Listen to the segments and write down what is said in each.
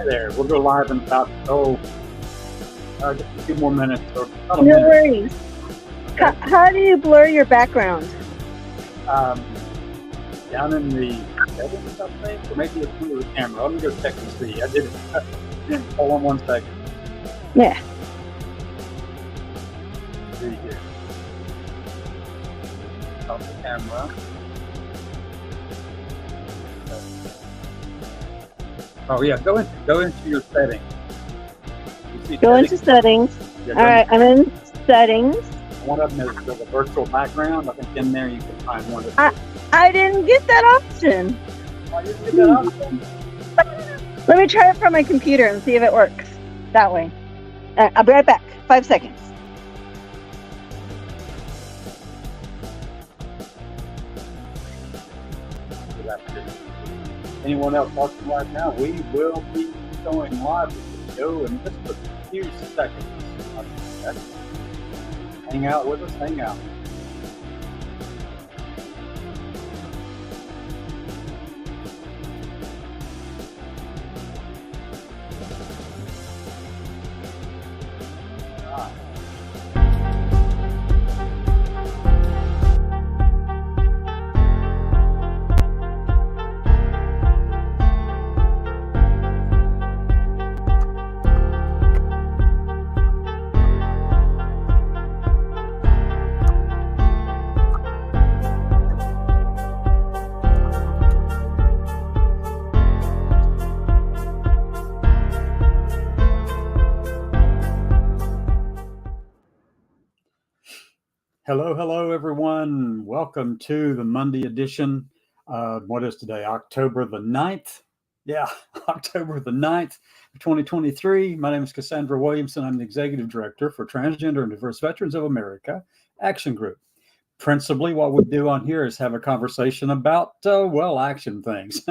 there. We'll go live in about, just a few more minutes. Or about a No minute. worries. Okay. How do you blur your background? Down in the settings, I think, or maybe it's under the camera. Let me go check and see. I did it. Hold on 1 second. Yeah. See here. Off the camera. Oh yeah, go into your settings. You see Go settings? into settings. Yeah, All right, I'm in settings. One of them is the virtual background. I think in there you can find one. That's I didn't get that option. you didn't get that option. Let me try it from my computer and see if it works that way. I'll be right back. 5 seconds. Anyone else watching right now? We will be going live with the show in just a few seconds. Hang out with us. Hang out. Hello, everyone. Welcome to the Monday edition. What is today? October the 9th. Yeah, October the 9th, 2023. My name is Cassandra Williamson. I'm the Executive Director for Transgender and Diverse Veterans of America Action Group. Principally, what we do on here is have a conversation about, action things.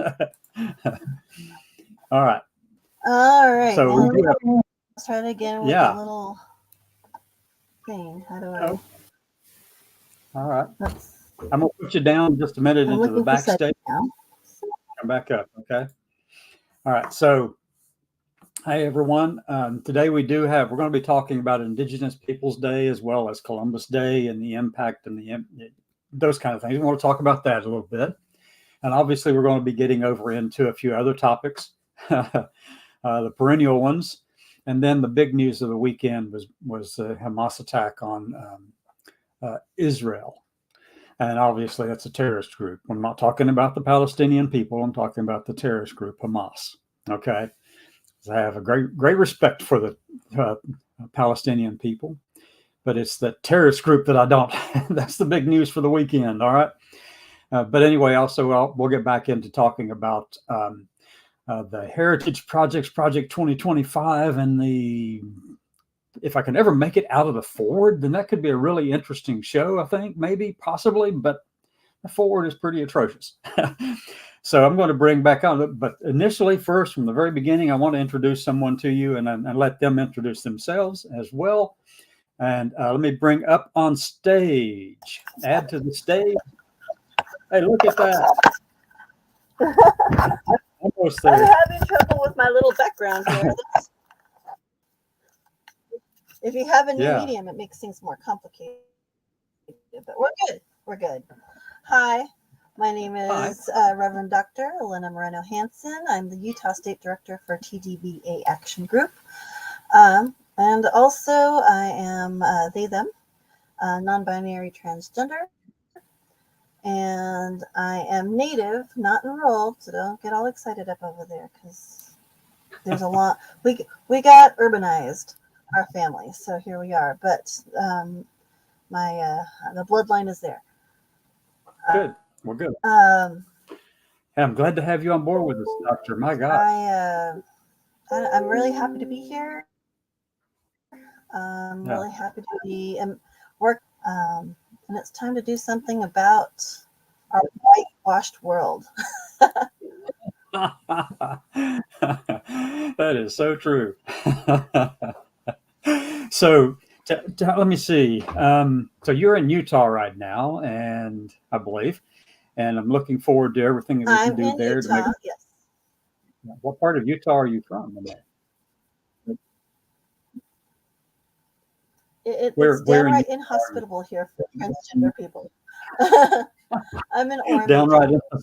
All right. So we do have, let's try it again with a little thing. How do I? All right. I'm going to put you down just a minute into the backstage. Come back up, okay? All right. So, hey, everyone. Today we're going to be talking about Indigenous Peoples Day as well as Columbus Day and the impact and those kind of things. We want to talk about that a little bit. And obviously, we're going to be getting over into a few other topics, the perennial ones. And then the big news of the weekend was the Hamas attack on Israel. And obviously that's a terrorist group. I'm not talking about the Palestinian people. I'm talking about the terrorist group Hamas. Okay. I have a great respect for the Palestinian people, but it's the terrorist group that I don't. That's the big news for the weekend. All right. But anyway, also we'll get back into talking about the Heritage Project 2025 and if I can ever make it out of the forward, then that could be a really interesting show, I think, maybe, possibly, but the forward is pretty atrocious. So I'm going to bring back on, but initially, first, from the very beginning, I want to introduce someone to you and let them introduce themselves as well. And let me bring up on stage, add to the stage. Hey, look at that. Almost there. I'm having trouble with my little background here. If you have a new medium, it makes things more complicated. But we're good. Hi, my name is Reverend Dr. Elena Moreno-Hanson. I'm the Utah State Director for TDVA Action Group. And also I am they, them, non-binary transgender. And I am native, not enrolled, so don't get all excited up over there because there's a lot. We got urbanized. Our family, so here we are. But the bloodline is there. Good. We're good. I'm glad to have you on board with us, Doctor. My God. I'm really happy to be here. I'm really happy to be work. And it's time to do something about our whitewashed world. That is so true. So let me see. So you're in Utah right now, and I believe, and I'm looking forward to everything that we can do there. Utah, yes. What part of Utah are you from? It's Where in downright Utah inhospitable here for transgender people. I'm in are you? Orem, Downright. Utah.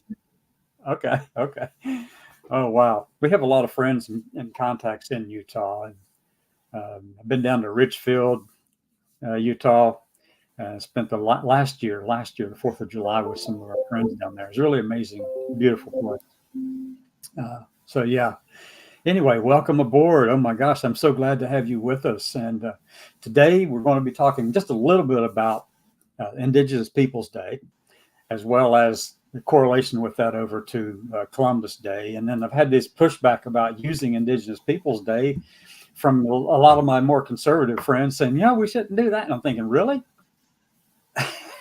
Okay. Okay. Oh, wow. We have a lot of friends and contacts in Utah. And I've been down to Richfield, Utah. Spent the last year, the 4th of July, with some of our friends down there. It's really amazing, beautiful place. So, yeah. Anyway, welcome aboard. Oh, my gosh. I'm so glad to have you with us. And today we're going to be talking just a little bit about Indigenous Peoples Day, as well as the correlation with that over to Columbus Day. And then I've had this pushback about using Indigenous Peoples Day from a lot of my more conservative friends saying, yeah, we shouldn't do that. And I'm thinking, really?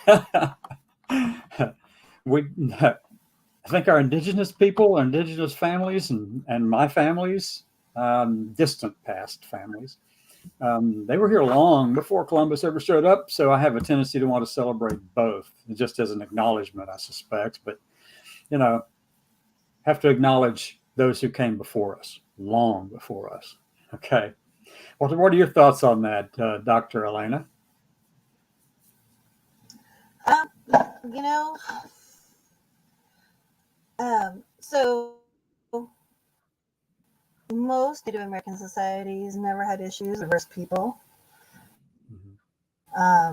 I think our Indigenous people, our Indigenous families, and my families, distant past families, they were here long before Columbus ever showed up. So I have a tendency to want to celebrate both, just as an acknowledgement, I suspect. But, have to acknowledge those who came before us, long before us. Okay. What are your thoughts on that, Dr. Elena? You know, so most Native American societies never had issues with diverse people.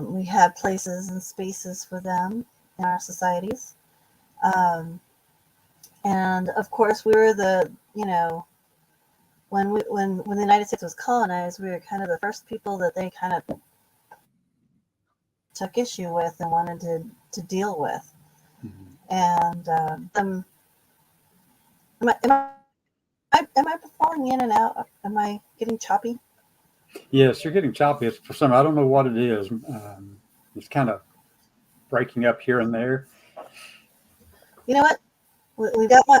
We had places and spaces for them in our societies. And of course, we were when the United States was colonized, we were kind of the first people that they kind of took issue with and wanted to deal with. And am I falling in and out? Am I getting choppy? Yes, you're getting choppy. It's for some. I don't know what it is. It's kind of breaking up here and there. You know what? We got one.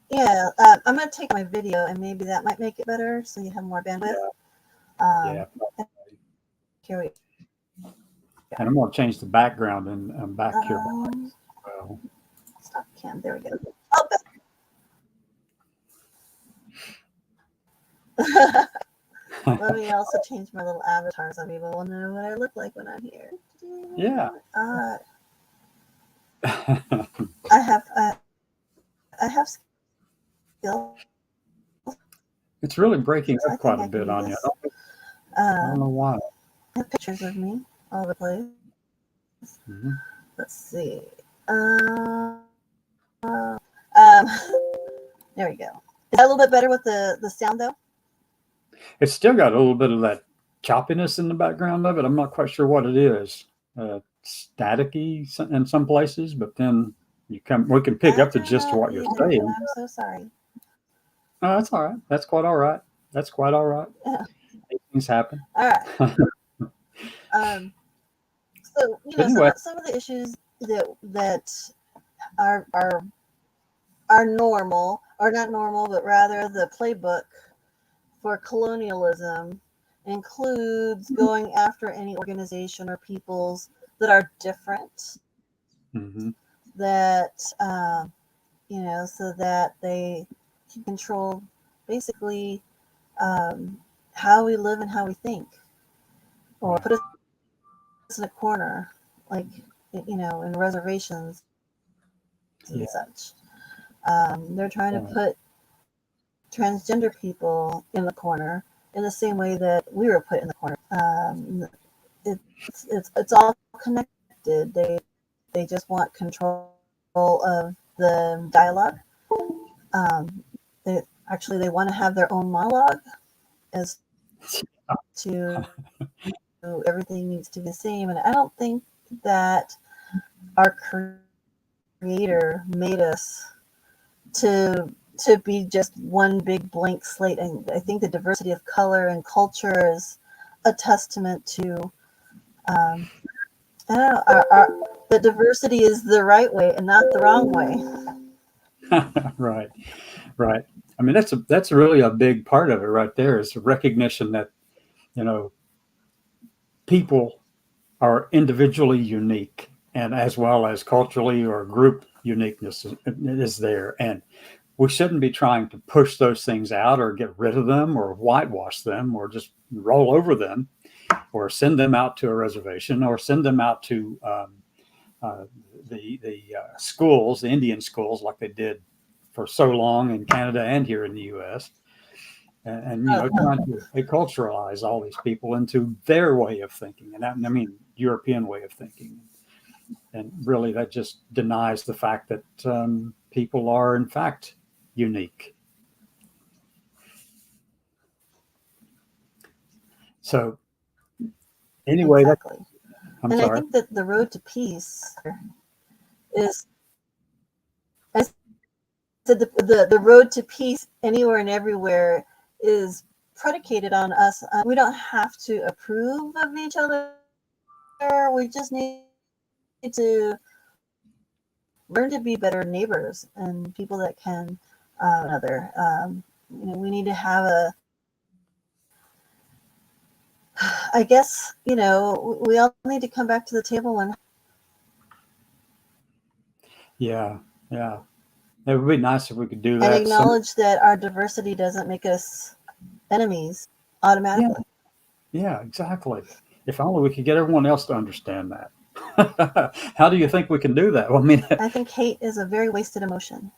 Yeah, I'm going to take my video, and maybe that might make it better, so you have more bandwidth. Yeah. Here we go. And I'm going to change the background and back here. Well, stop cam. There we go. Oh, let me also change my little avatar so people will know what I look like when I'm here. Yeah. I have skill. It's really breaking up quite a bit on you. I don't know why. I have pictures of me all over the place. Let's see. There we go. Is that a little bit better with the sound though? It's still got a little bit of that choppiness in the background of it. I'm not quite sure what it is. Staticky in some places, but then we can pick up the gist of what you're saying. I'm so sorry. Oh, that's all right. That's quite all right. That's quite all right. Yeah. Things happen. All right. So anyway, some of the issues that are normal, or not normal, but rather the playbook for colonialism includes going after any organization or peoples that are different, that so that they can control basically how we live and how we think, or put us in a corner, like in reservations and such. They're trying to put transgender people in the corner in the same way that we were put in the corner. It's all connected. They just want control of the dialogue. They want to have their own monologue as to everything needs to be the same. And I don't think that our creator made us to be just one big blank slate. And I think the diversity of color and culture is a testament to the diversity is the right way and not the wrong way. Right. I mean, that's really a big part of it right there, is the recognition that people are individually unique, and as well as culturally or group uniqueness is there, and we shouldn't be trying to push those things out or get rid of them or whitewash them or just roll over them or send them out to a reservation or send them out to the schools, the Indian schools, like they did for so long in Canada and here in the U.S. And trying to acculturalize all these people into their way of thinking, and I mean European way of thinking. And really, that just denies the fact that people are, in fact, unique. So, anyway, exactly. I'm and sorry. I think that the road to peace is, I said, the road to peace anywhere and everywhere is predicated on us. We don't have to approve of each other. We just need to learn to be better neighbors and people that can another. We need to have I guess, we all need to come back to the table and Yeah. It would be nice if we could do that. And acknowledge that our diversity doesn't make us enemies automatically. Yeah, exactly. If only we could get everyone else to understand that. How do you think we can do that? Well, I mean, I think hate is a very wasted emotion.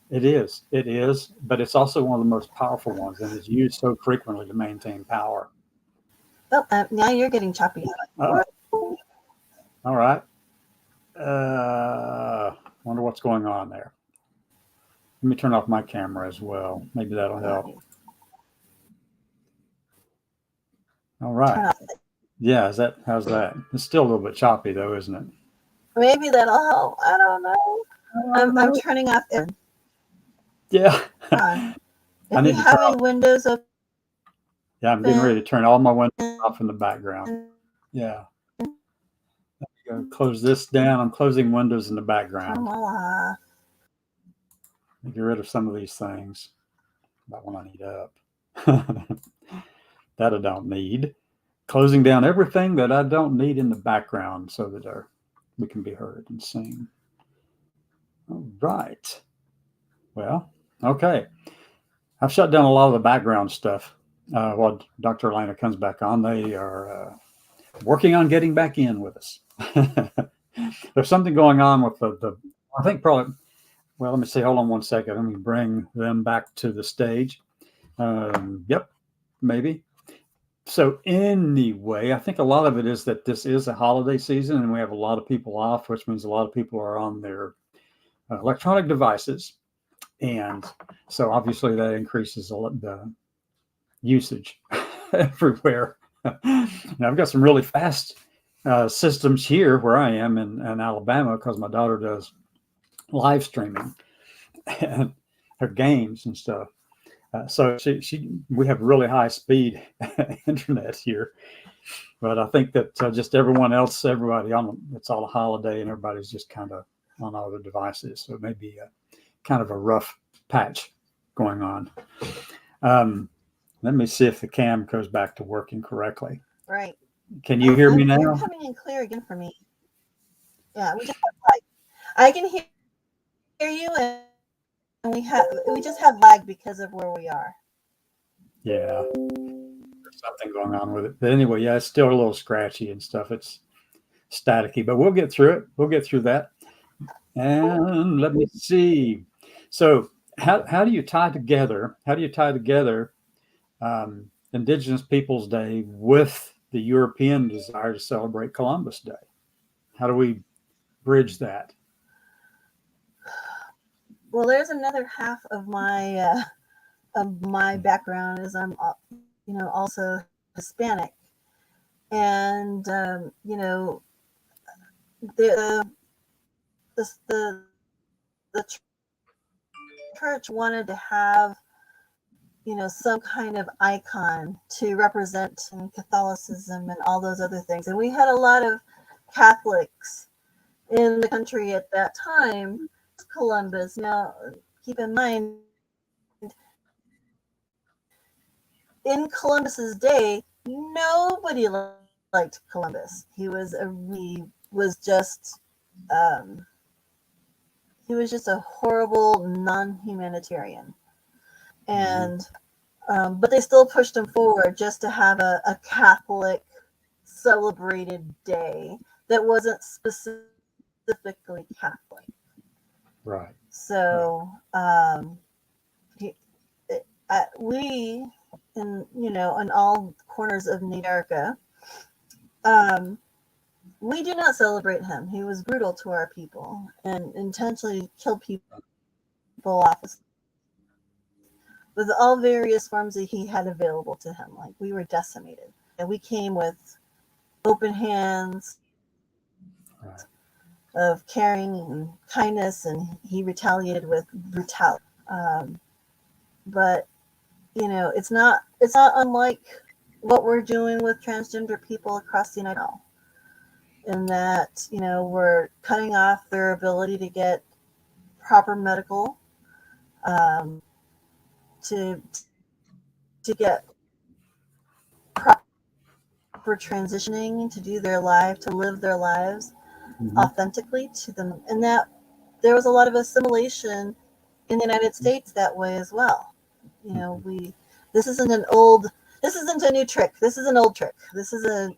It is, but it's also one of the most powerful ones, and it's used so frequently to maintain power. Oh, now you're getting choppy. All right. Wonder what's going on there. Let me turn off my camera as well. Maybe that'll help. All right. Yeah, how's that? It's still a little bit choppy though, isn't it? Maybe that'll help. I don't know. I'm turning off it. Yeah. If you have any windows open. Yeah, I'm getting ready to turn all my windows off in the background. Yeah. Close this down. I'm closing windows in the background. Get rid of some of these things. That one I need up. That I don't need. Closing down everything that I don't need in the background so that we can be heard and seen. All right. Well, okay. I've shut down a lot of the background stuff. While Dr. Elena comes back on, they are working on getting back in with us. There's something going on with I think probably, well, let me see. Hold on one second. Let me bring them back to the stage. Yep, maybe. So anyway, I think a lot of it is that this is a holiday season and we have a lot of people off, which means a lot of people are on their electronic devices. And so obviously that increases the usage everywhere. Now, I've got some really fast systems here where I am in Alabama because my daughter does live streaming and her games and stuff. So we have really high speed internet here, but I think that just everybody it's all a holiday and everybody's just kind of on all their devices. So it may be kind of a rough patch going on. Let me see if the cam goes back to working correctly. Right. Can you hear me now? You're coming in clear again for me. Yeah, I can hear you, and we just have lag because of where we are. Yeah, there's something going on with it. But anyway, yeah, it's still a little scratchy and stuff. It's staticky, but we'll get through it. We'll get through that. And let me see. So how do you tie together Indigenous Peoples Day with the European desire to celebrate Columbus Day? How do we bridge that? Well, there's another half of my background is I'm also Hispanic, and the church wanted to have some kind of icon to represent Catholicism and all those other things, and we had a lot of Catholics in the country at that time. Columbus. Now, keep in mind, in Columbus's day, nobody liked Columbus. He was just he was just a horrible non-humanitarian. And but they still pushed him forward just to have a Catholic celebrated day that wasn't specifically Catholic. Right. So we, in all corners of America, we do not celebrate him. He was brutal to our people and intentionally killed people off with all various forms that he had available to him. Like, we were decimated, and we came with open hands of caring and kindness, and he retaliated with brutality. But it's not unlike what we're doing with transgender people across the United States, in that we're cutting off their ability to get proper medical, to get proper transitioning, to do their life, to live their lives authentically to them, and that there was a lot of assimilation in the United States that way as well. This isn't a new trick. This is an old trick. This is a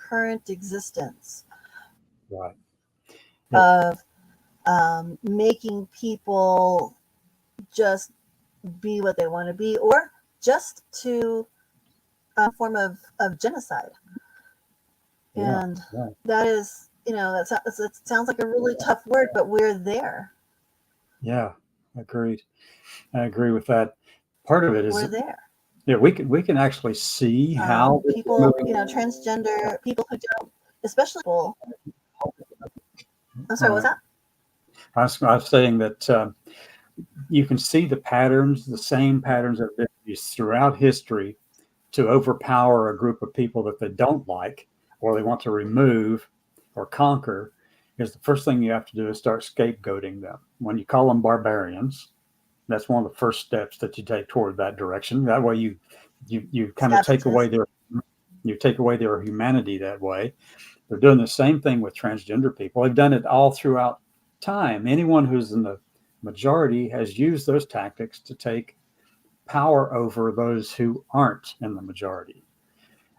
current existence of making people just be what they want to be, or just to a form of genocide. And that is, it sounds like a really tough word, but we're there. Yeah, agreed. I agree with that. Part of it is we're there. Yeah, we can actually see how people, transgender people who don't, especially people. I'm sorry, what's that? I was saying that you can see the patterns, the same patterns that have been used throughout history to overpower a group of people that they don't like, or they want to remove or conquer. Is the first thing you have to do is start scapegoating them. When you call them barbarians, that's one of the first steps that you take toward that direction. That way you kind of take away their humanity that way. They're doing the same thing with transgender people. They've done it all throughout time. Anyone who's in the majority has used those tactics to take power over those who aren't in the majority.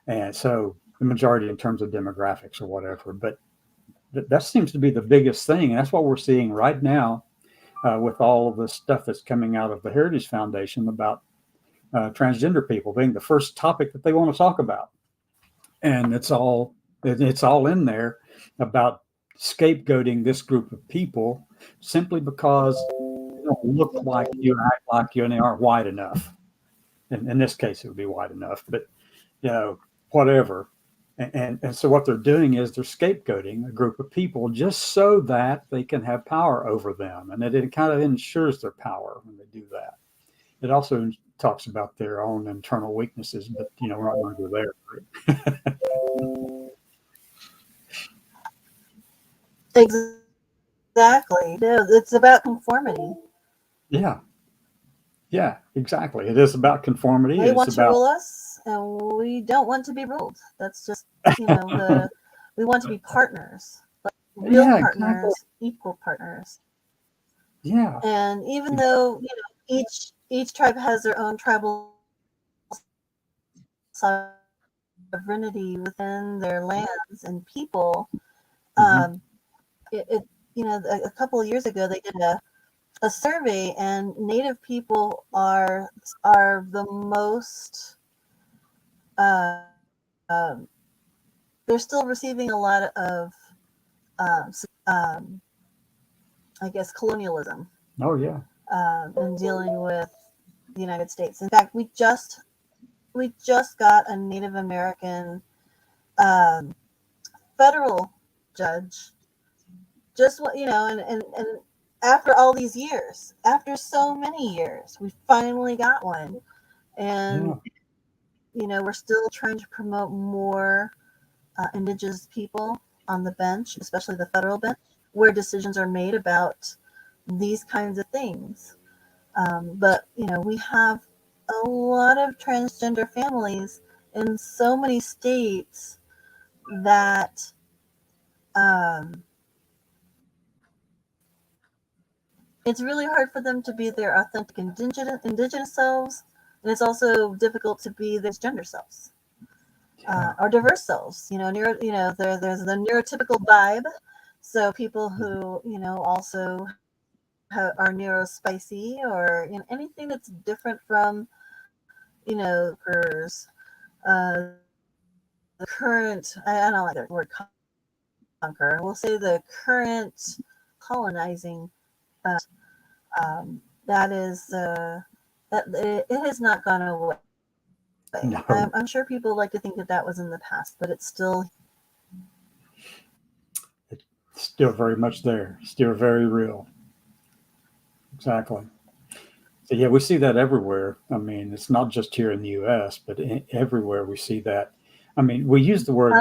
And so the majority in terms of demographics or whatever, but that seems to be the biggest thing. And that's what we're seeing right now with all of the stuff that's coming out of the Heritage Foundation about transgender people being the first topic that they want to talk about. And it's all in there about scapegoating this group of people simply because they don't look like you, act like you, and they aren't white enough. In this case, it would be white enough, but whatever. And so what they're doing is they're scapegoating a group of people just so that they can have power over them, and it kind of ensures their power when they do that. It also talks about their own internal weaknesses, but we're not going to go there. Exactly. No, it's about conformity. Yeah, exactly. It is about conformity. They want to rule us, and we don't want to be ruled. That's just, we want to be partners, like real partners, exactly. Equal partners. Yeah. And even though, each tribe has their own tribal sovereignty within their lands and people, a couple of years ago they did a survey, and Native people are the most. They're still receiving a lot of, I guess, colonialism. Oh yeah. In dealing with the United States. In fact, we just got a Native American federal judge. Just and after all these years, after so many years, we finally got one, and we're still trying to promote more Indigenous people on the bench, especially the federal bench, where decisions are made about these kinds of things. But we have a lot of transgender families in so many states that it's really hard for them to be their authentic indigenous selves, and it's also difficult to be their gender selves. Or diverse selves, there's the neurotypical vibe. So people who, also are neurospicy, or anything that's different from, the current, I don't like the word conquer. We'll say the current colonizing. That is, that it has not gone away. No. I'm sure people like to think that was in the past, but it's still very much there, still very real. Exactly. So yeah, we see that everywhere. I mean, it's not just here in the U.S., but everywhere we see that. I mean, we use the word.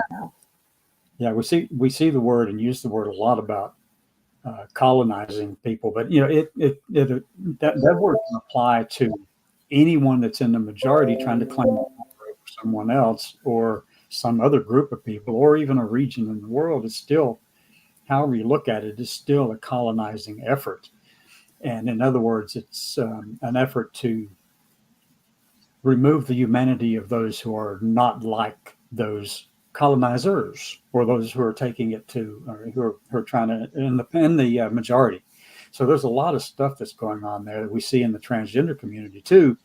Yeah, we see the word and use the word a lot about colonizing people, but that word can apply to anyone that's in the majority trying to claim power over someone else or some other group of people or even a region in the world. It's still, however you look at it, is still a colonizing effort. And in other words, it's an effort to remove the humanity of those who are not like those colonizers or those who are taking it to, or who are trying to, in the majority. So there's a lot of stuff that's going on there that we see in the transgender community too.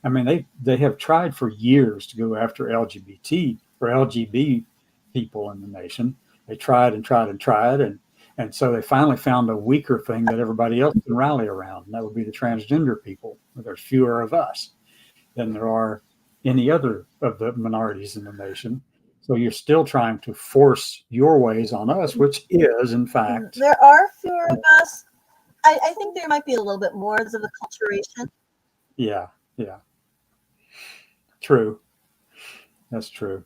I mean, they have tried for years to go after LGBT or LGB people in the nation. They tried and tried and tried, and so they finally found a weaker thing that everybody else can rally around, and that would be the transgender people. There's fewer of us than there are any other of the minorities in the nation. So you're still trying to force your ways on us, which is, in fact, there are fewer of us. I think there might be a little bit more of the acculturation. yeah, true. That's true.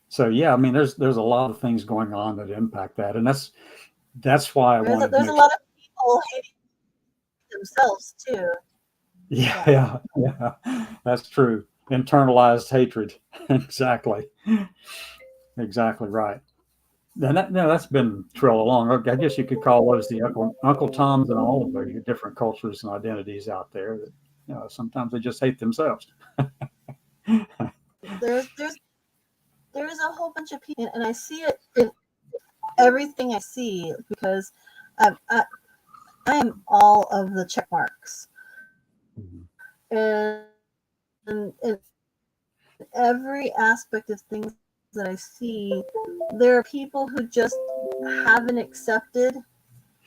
So yeah, I mean, there's a lot of things going on that impact that, and that's why I wanted. There's a lot of people hating themselves too. Yeah, that's true. Internalized hatred. Exactly. Exactly right. And that's been true all along. I guess you could call those the Uncle Toms and all of the different cultures and identities out there that, sometimes they just hate themselves. There's a whole bunch of people, and I see it in everything I see, because I am all of the check marks. And in every aspect of things that I see, there are people who just haven't accepted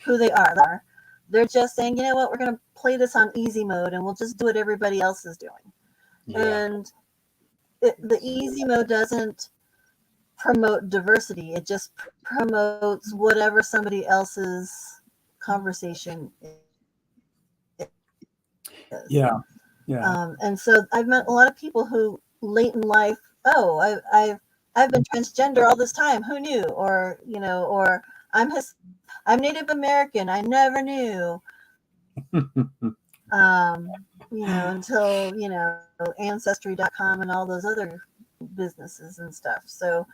who they are. They're just saying, you know what, we're going to play this on easy mode and we'll just do what everybody else is doing. Yeah. And the easy mode doesn't promote diversity. It just promotes whatever somebody else's conversation is. Yeah. And so I've met a lot of people who late in life, I've been transgender all this time. Who knew? Or or I'm Native American. I never knew. Until Ancestry.com and all those other businesses and stuff. So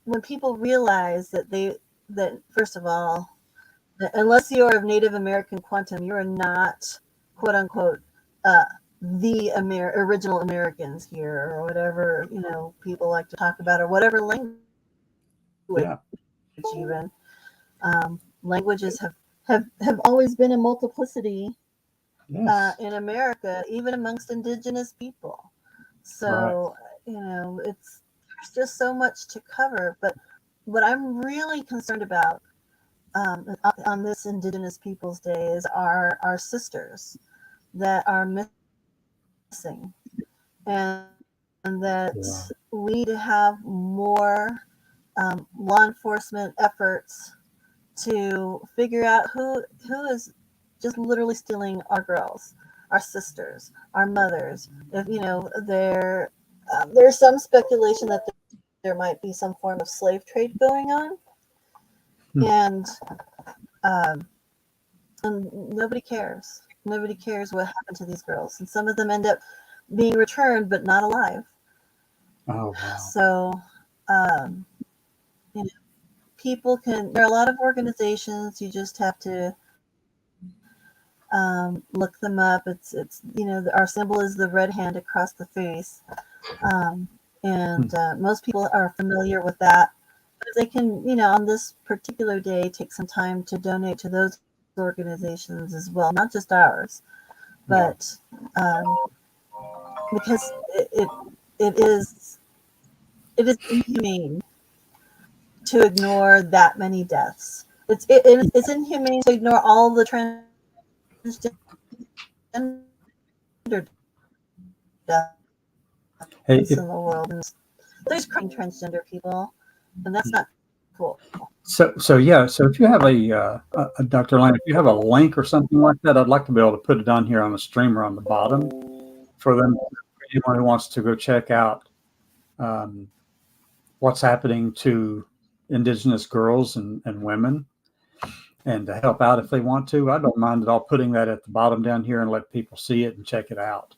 when people realize that first of all, unless you are of Native American quantum, you are not, quote unquote, the original Americans here, or whatever people like to talk about, or whatever language even. Languages have always been a multiplicity in America, even amongst indigenous people. So there's just so much to cover. But what I'm really concerned about on this Indigenous Peoples Day is our sisters that are missing, and that we need to have more law enforcement efforts to figure out who is just literally stealing our girls, our sisters, our mothers. If there's some speculation that there might be some form of slave trade going on, and nobody cares. Nobody cares what happened to these girls, and some of them end up being returned but not alive. Oh wow! So, people can. There are a lot of organizations. You just have to Look them up. It's our symbol is the red hand across the face, and most people are familiar with that. But if they can, on this particular day, take some time to donate to those organizations as well, not just ours, but because it is inhumane to ignore that many deaths. It's inhumane to ignore all the transgender deaths Hey, in the world. And there's transgender people, and that's not cool. so if you have a Dr. Lane, if you have a link or something like that, I'd like to be able to put it on here on the streamer on the bottom for them, anyone who wants to go check out what's happening to Indigenous girls and women, and to help out if they want to. I don't mind at all putting that at the bottom down here and let people see it and check it out.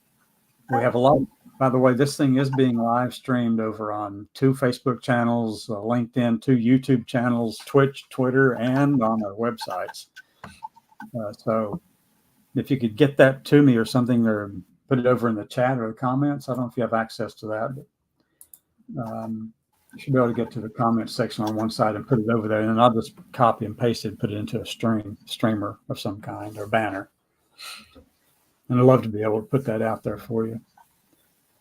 We have a lot. By the way, this thing is being live streamed over on 2 Facebook channels, LinkedIn, 2 YouTube channels, Twitch, Twitter, and on our websites. So if you could get that to me or something, or put it over in the chat or the comments. I don't know if you have access to that, but you should be able to get to the comment section on one side and put it over there, and then I'll just copy and paste it and put it into a streamer of some kind or banner. And I'd love to be able to put that out there for you.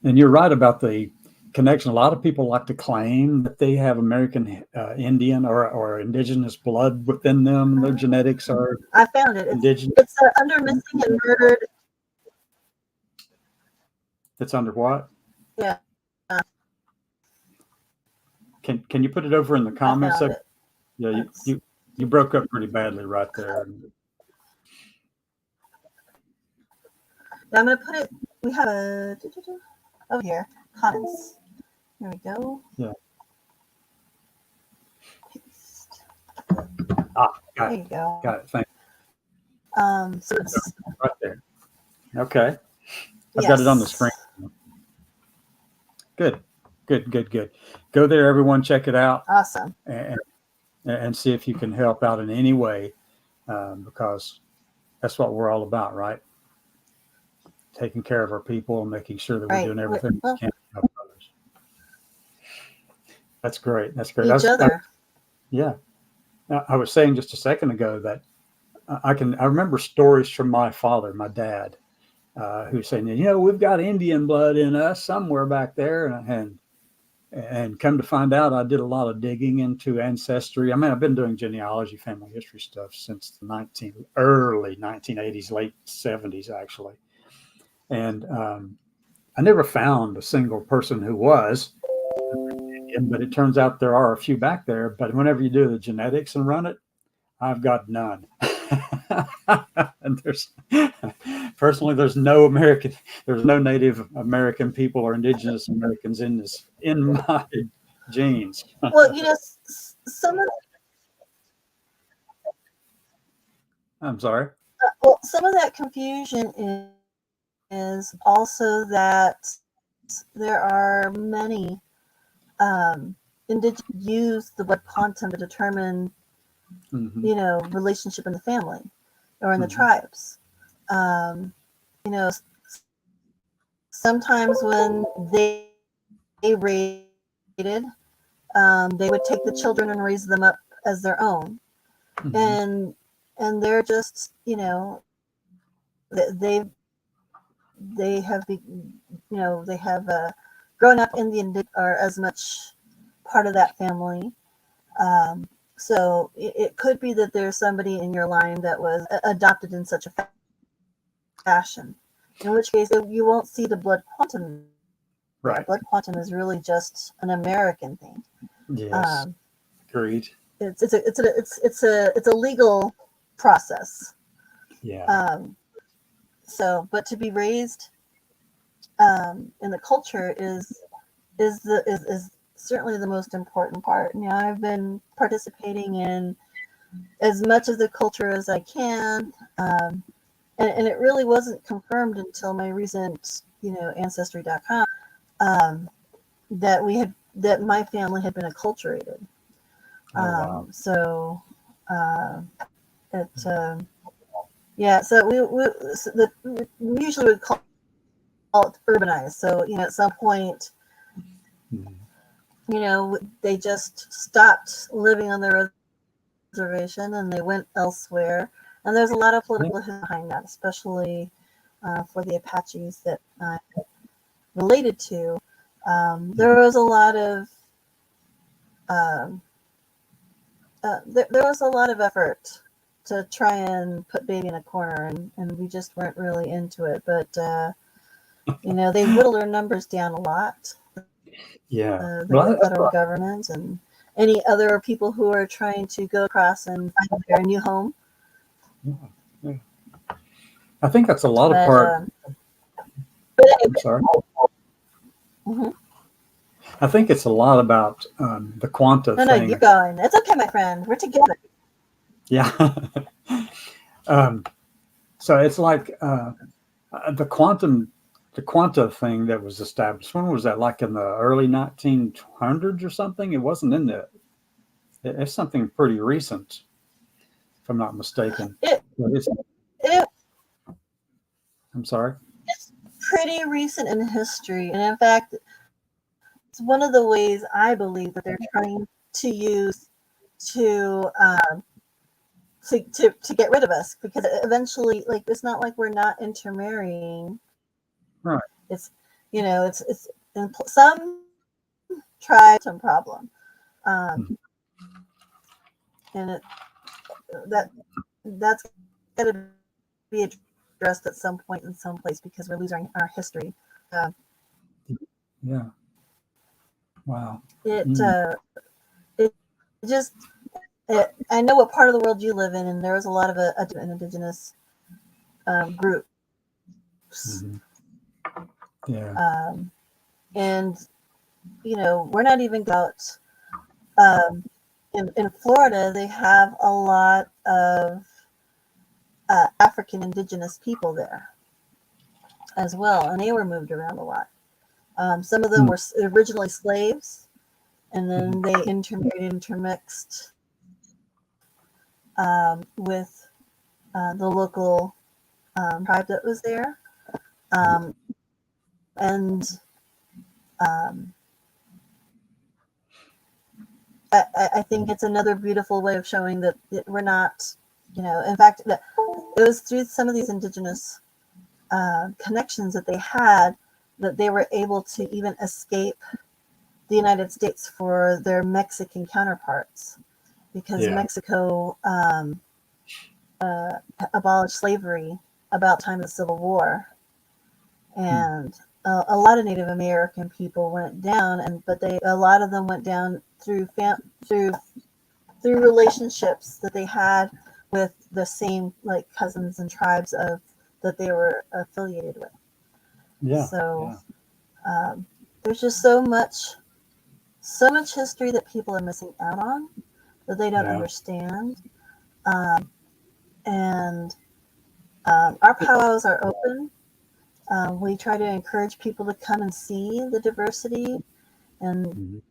And you're right about the connection. A lot of people like to claim that they have American Indian or indigenous blood within them. Their genetics are I found it. indigenous. It's under missing and murdered. It's under what? Yeah. Can you put it over in the comments section? Yeah, you broke up pretty badly right there. Now I'm going to put it. We have a over here comments. There we go. Yeah. Paste. Got There it. you go. Got it. Thank you. So it's right there. Okay. I've got it on the screen. Good. Go there, everyone. Check it out. Awesome. And see if you can help out in any way, because that's what we're all about, right? Taking care of our people and making sure that we're doing everything we can to help others. That's great. Each other. Yeah. I was saying just a second ago that I remember stories from my father, my dad, who's saying, we've got Indian blood in us somewhere back there, and come to find out, I did a lot of digging into ancestry. I mean, I've been doing genealogy, family history stuff since the early 1980s, late 70s, actually. And I never found a single person who was Indian, but it turns out there are a few back there. But whenever you do the genetics and run it, I've got none. And there's no Native American people or Indigenous Americans in my genes. Well, some of I'm sorry. Some of that confusion is also that there are many Indigenous use the blood quantum to determine relationship in the family or in the tribes. Sometimes when they raided, they would take the children and raise them up as their own. And they're just, they have grown up in are as much part of that family. So it could be that there's somebody in your line that was adopted in such a fashion, in which case you won't see the blood quantum. Right. Blood quantum is really just an American thing. Yes. Agreed. It's a legal process. Yeah. But to be raised in the culture is certainly the most important part. I've been participating in as much of the culture as I can, and it really wasn't confirmed until my recent, Ancestry.com, that my family had been acculturated. Wow. So Yeah, so we usually would call it urbanized. So, at some point, they just stopped living on the reservation and they went elsewhere. And there's a lot of political history behind that, especially for the Apaches that I'm related to. There was a lot of there was a lot of effort to try and put baby in a corner, and we just weren't really into it. But they whittled their numbers down a lot. Yeah. The federal government and any other people who are trying to go across and find their new home. Yeah. I think that's a lot of part. I'm sorry. Mm-hmm. I think it's a lot about the quanta thing. No, you're going. It's okay, my friend. We're together. Yeah. So it's like the quanta thing that was established. When was that? Like in the early 1900s or something? It wasn't in the. It's something pretty recent, if I'm not mistaken. I'm sorry. It's pretty recent in history, and in fact, it's one of the ways I believe that they're trying to use to get rid of us, because eventually, like, it's not like we're not intermarrying. Right. It's it's in some tribes some problem, and that's got to be addressed at some point in some place, because we're losing our history. Yeah. Wow. It just. I know what part of the world you live in, and there was a lot of an indigenous groups. Mm-hmm. Yeah. And we're not even out. In Florida, they have a lot of African indigenous people there as well, and they were moved around a lot. Some of them were originally slaves, and then they intermixed with the local tribe that was there. I think it's another beautiful way of showing that we're not, in fact, that it was through some of these indigenous connections that they had that they were able to even escape the United States for their Mexican counterparts, because Mexico abolished slavery about the time of the Civil War, and a lot of Native American people went down, but a lot of them went down through relationships that they had with the same, like, cousins and tribes that they were affiliated with. Yeah. So there's just so much history that people are missing out on, that they don't understand. And our powwows are open. We try to encourage people to come and see the diversity, and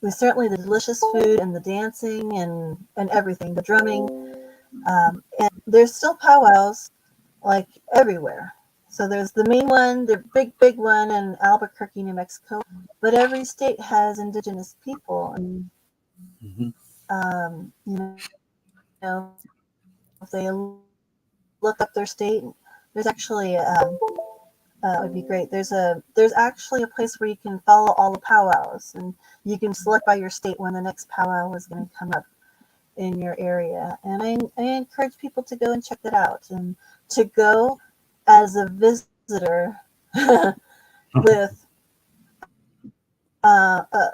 we certainly the delicious food and the dancing and everything, the drumming. And there's still powwows, like, everywhere. So there's the main one, the big one in Albuquerque, New Mexico. But every state has indigenous people, and if they look up their state, there's actually it would be great. There's actually a place where you can follow all the powwows, and you can select by your state when the next powwow is going to come up in your area. And I encourage people to go and check that out, and to go as a visitor with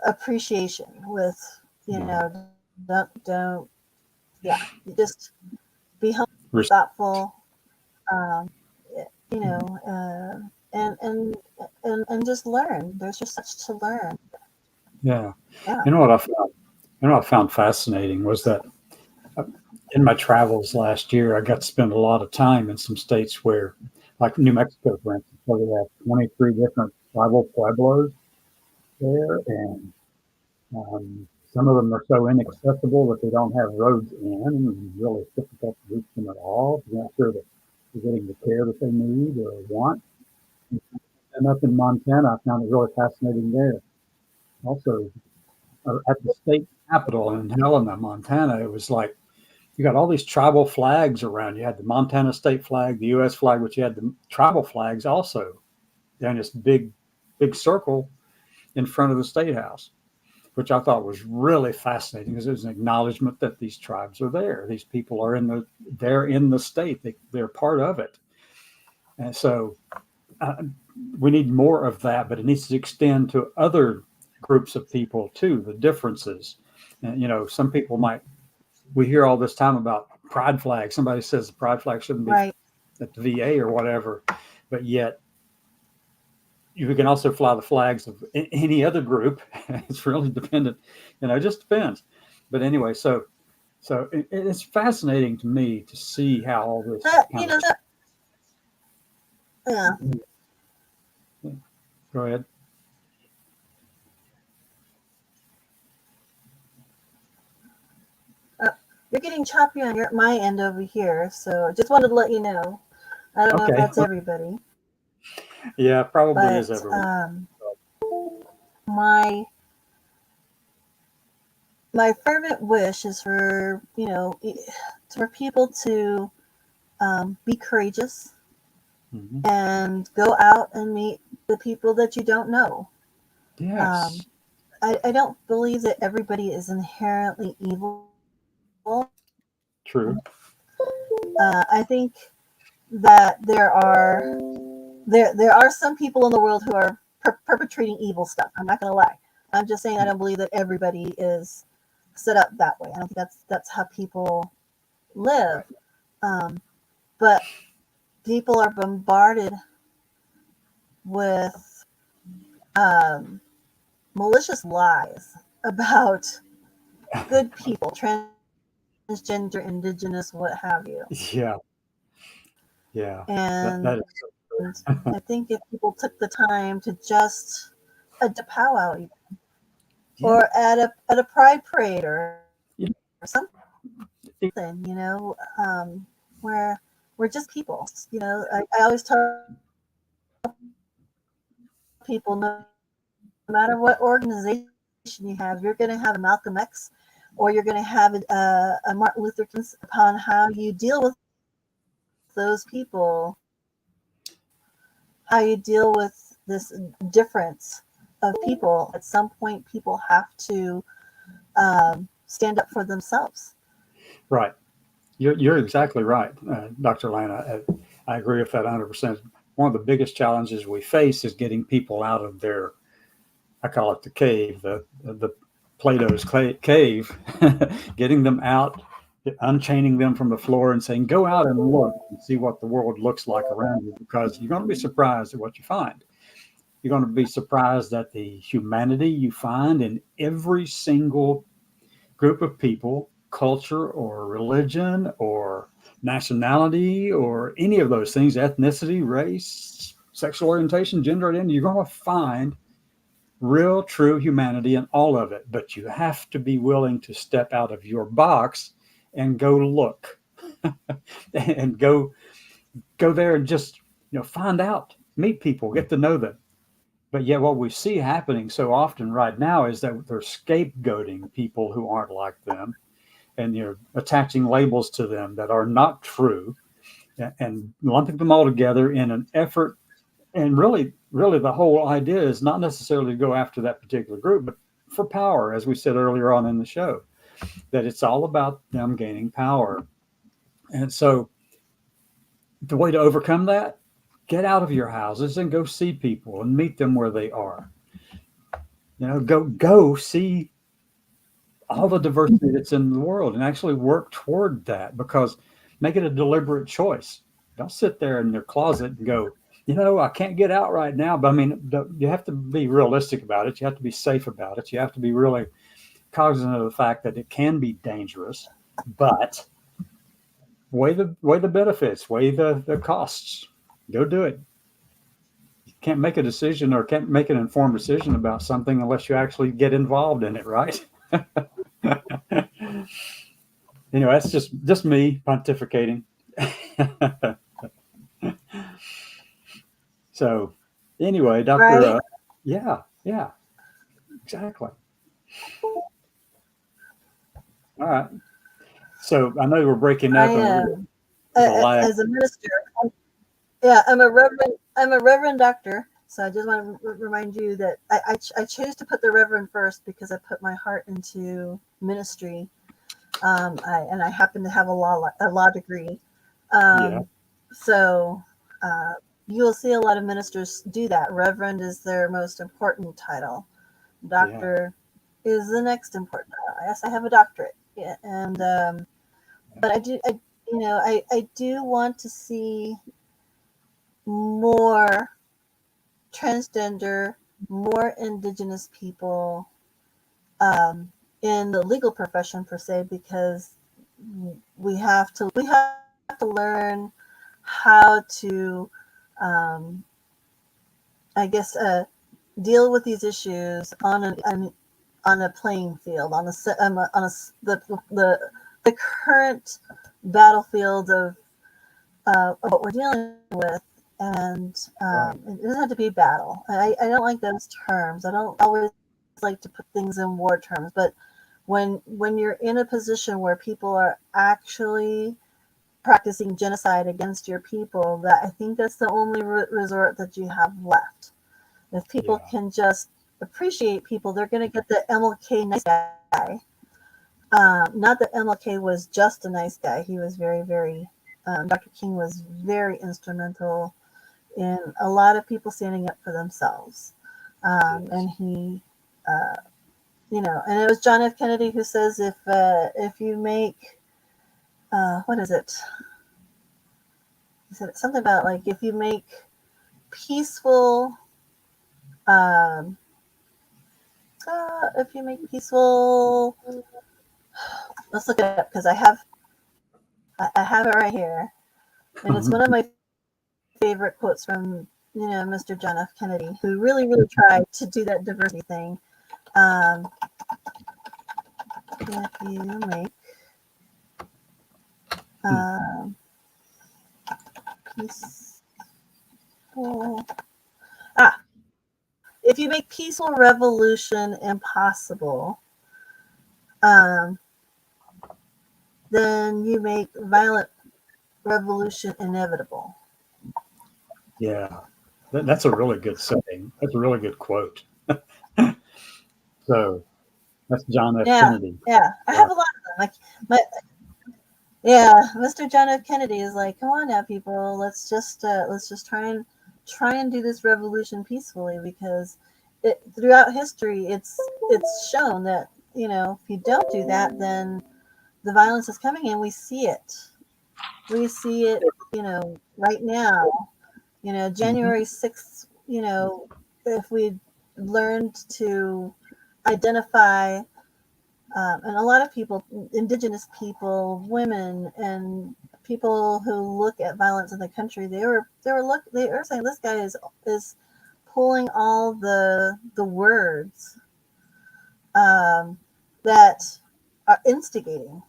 appreciation, with don't just be humble, thoughtful, and just learn. There's just such to learn. Yeah. You know what I found fascinating was that in my travels last year, I got to spend a lot of time in some states where, like New Mexico, for instance, where they have 23 different tribal pueblos there, and Some of them are so inaccessible that they don't have roads in, and really difficult to reach them at all. You're not sure that they're getting the care that they need or want. And up in Montana, I found it really fascinating there. Also, at the state capitol in Helena, Montana, it was like you got all these tribal flags around. You had the Montana state flag, the U.S. flag, but you had the tribal flags also down this big circle in front of the state house, which I thought was really fascinating because it was an acknowledgement that these tribes are there. These people are they're in the state. They're part of it. And so we need more of that, but it needs to extend to other groups of people too, the differences. And, some people we hear all this time about pride flag. Somebody says the pride flag shouldn't be Right. at the VA or whatever, but yet you can also fly the flags of any other group. It's really dependent, it just depends. But anyway, so it's fascinating to me to see how all this Yeah. Go ahead. You're getting choppy on my end over here, so I just wanted to let you know. I don't know if that's everybody. Yeah, probably is everyone. My fervent wish is for people to be courageous and go out and meet the people that you don't know. Yes. I don't believe that everybody is inherently evil. True. I think that there are some people in the world who are perpetrating evil stuff. I'm not going to lie. I'm just saying I don't believe that everybody is set up that way. I don't think that's how people live. But people are bombarded with malicious lies about good people, transgender, indigenous, what have you. Yeah. Yeah. And that is so I think if people took the time to just at a powwow even, or at a pride parade or something, where we're just people. I always tell people, no matter what organization you have, you're going to have a Malcolm X, or you're going to have a Martin Luther King. Upon how you deal with those people, how you deal with this difference of people. At some point, people have to stand up for themselves. Right. You're exactly right, Dr. Lana. I agree with that 100%. One of the biggest challenges we face is getting people out of their, I call it the cave, the Plato's cave, getting them out, unchaining them from the floor and saying, go out and look and see what the world looks like around you, because you're going to be surprised at what you find. You're going to be surprised at the humanity you find in every single group of people, culture or religion or nationality or any of those things, ethnicity, race, sexual orientation, gender identity. You're going to find real, true humanity in all of it. But you have to be willing to step out of your box and go look and go there and just, find out, meet people, get to know them. But yet what we see happening so often right now is that they're scapegoating people who aren't like them, and you're attaching labels to them that are not true, and lumping them all together in an effort. And really the whole idea is not necessarily to go after that particular group, but for power, as we said earlier on in the show, that it's all about them gaining power. And so the way to overcome that, get out of your houses and go see people and meet them where they are. Go see all the diversity that's in the world and actually work toward that, because make it a deliberate choice. Don't sit there in your closet and go, I can't get out right now. But I mean, you have to be realistic about it. You have to be safe about it. You have to be really cognizant of the fact that it can be dangerous, but weigh the benefits, weigh the costs. Go do it. You can't make a decision or can't make an informed decision about something unless you actually get involved in it, right? Anyway, that's just me pontificating. So anyway, Doctor, Right? yeah, exactly. All right. So I know we're breaking I up and am there's a lag. as a minister. Yeah, I'm a reverend. I'm a reverend doctor. So I just want to remind you that I chose to put the reverend first because I put my heart into ministry. And I happen to have a law degree. Yeah, Um, so uh, you will see a lot of ministers do that. Reverend is their most important title. yeah, Doctor is the next important title. Yes, I have a doctorate. Yeah, and but I do want to see more transgender, more indigenous people in the legal profession per se, because we have to learn how to, um, I guess, deal with these issues on a playing field, the current battlefield of what we're dealing with. And right. it doesn't have to be battle. I don't like those terms. I don't always like to put things in war terms, but when you're in a position where people are actually practicing genocide against your people, that I think that's the only resort that you have left. If people Yeah, can just appreciate people, they're going to get the MLK nice guy. Not that MLK was just a nice guy. He was very, very, Dr. King was very instrumental in a lot of people standing up for themselves. yes. And he, uh, and it was John F. Kennedy who says if you make, what is it? He said something about like if you make peaceful, um, if you make peaceful, let's look it up because I have it right here, and it's one of my favorite quotes from Mr. John F. Kennedy, who really really tried to do that diversity thing. Um, if you make um, peaceful, ah, if you make peaceful revolution impossible, um, then you make violent revolution inevitable. Yeah, that's a really good saying. That's a really good quote. So that's John F. Yeah, Kennedy. yeah. I Right. have a lot of them. Like my yeah, Mr. John F. Kennedy is like, come on now, people. Let's just try and do this revolution peacefully, because throughout history it's shown that if you don't do that, then the violence is coming, and we see it. We see it, right now. Mhm. January 6th. If we learned to identify, and a lot of people, indigenous people, women, and people who look at violence in the country, they were saying this guy is pulling all the words, um, that are instigating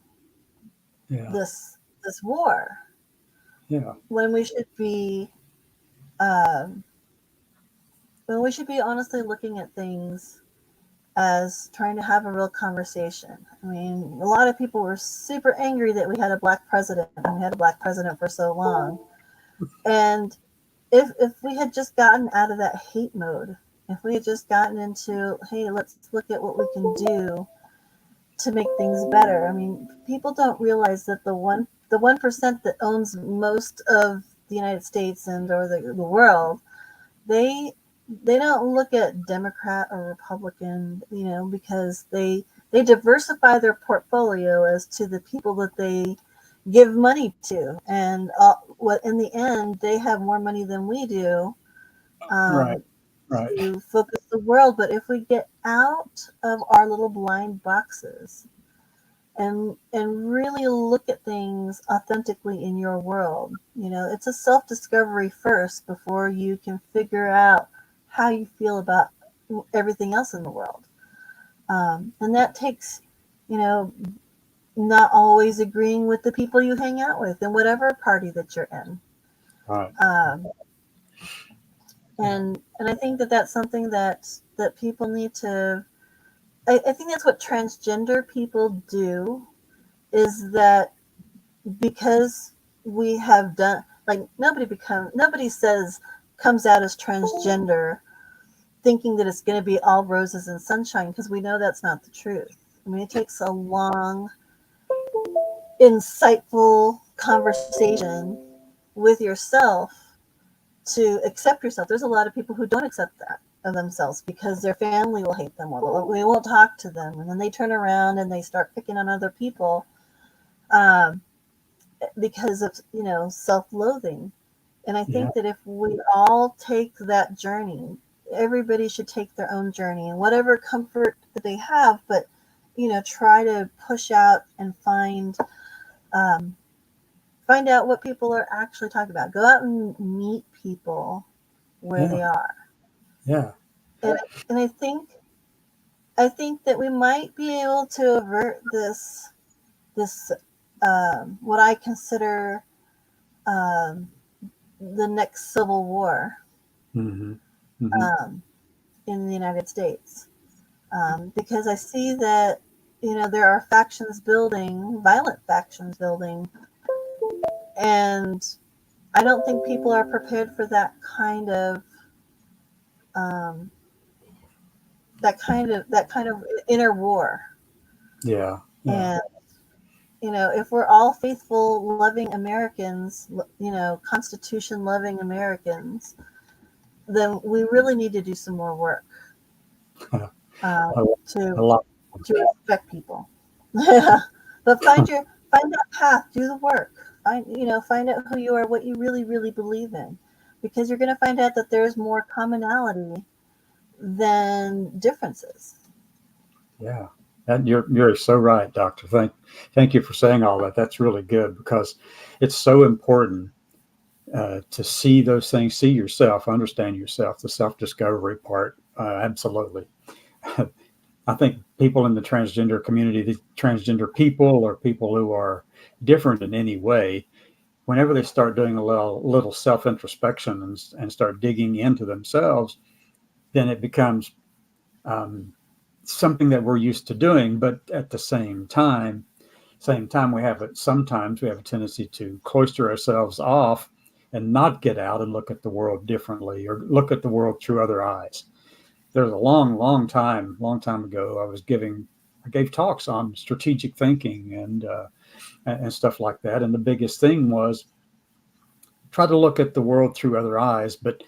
Yeah, this war, yeah, when we should be um, honestly looking at things as trying to have a real conversation. I mean, a lot of people were super angry that we had a black president, and we had a black president for so long. And if we had just gotten out of that hate mode, if we had just gotten into, hey, let's look at what we can do to make things better. I mean, people don't realize that the 1% that owns most of the United States or the world, they they don't look at Democrat or Republican, because they diversify their portfolio as to the people that they give money to, and what in the end they have more money than we do, right, um, right. to focus the world. But if we get out of our little blind boxes and really look at things authentically in your world. It's a self-discovery first before you can figure out how you feel about everything else in the world. And that takes, not always agreeing with the people you hang out with in whatever party that you're in. Right. And I think that that's something that people need to. I think that's what transgender people do, is that because we have done, like, nobody comes out as transgender thinking that it's going to be all roses and sunshine, because we know that's not the truth. I mean, it takes a long, insightful conversation with yourself to accept yourself. There's a lot of people who don't accept that of themselves because their family will hate them, or they won't talk to them, and then they turn around and they start picking on other people because of self-loathing. And I think that if we all take that journey, everybody should take their own journey and whatever comfort that they have, but try to push out and find out what people are actually talking about. Go out and meet people where they are. Yeah. And I think that we might be able to avert this what I consider the next civil war Mm-hmm. Mm-hmm. In the United States, because I see that there are violent factions building, and I don't think people are prepared for that kind of inner war. Yeah. And if we're all faithful, loving Americans, Constitution loving Americans, then we really need to do some more work to respect people. But find that path, do the work, find out who you are, what you really, really believe in, because you're going to find out that there's more commonality than differences. Yeah. And you're so right, Doctor. Thank you for saying all that. That's really good, because it's so important to see those things, see yourself, understand yourself, the self-discovery part. Absolutely. I think people in the transgender community, the transgender people, or people who are different in any way, whenever they start doing a little self-introspection and start digging into themselves, then it becomes something that we're used to doing. But at the same time, sometimes we have a tendency to cloister ourselves off and not get out and look at the world differently, or look at the world through other eyes. There's a long time ago, I gave talks on strategic thinking and stuff like that. And the biggest thing was try to look at the world through other eyes, but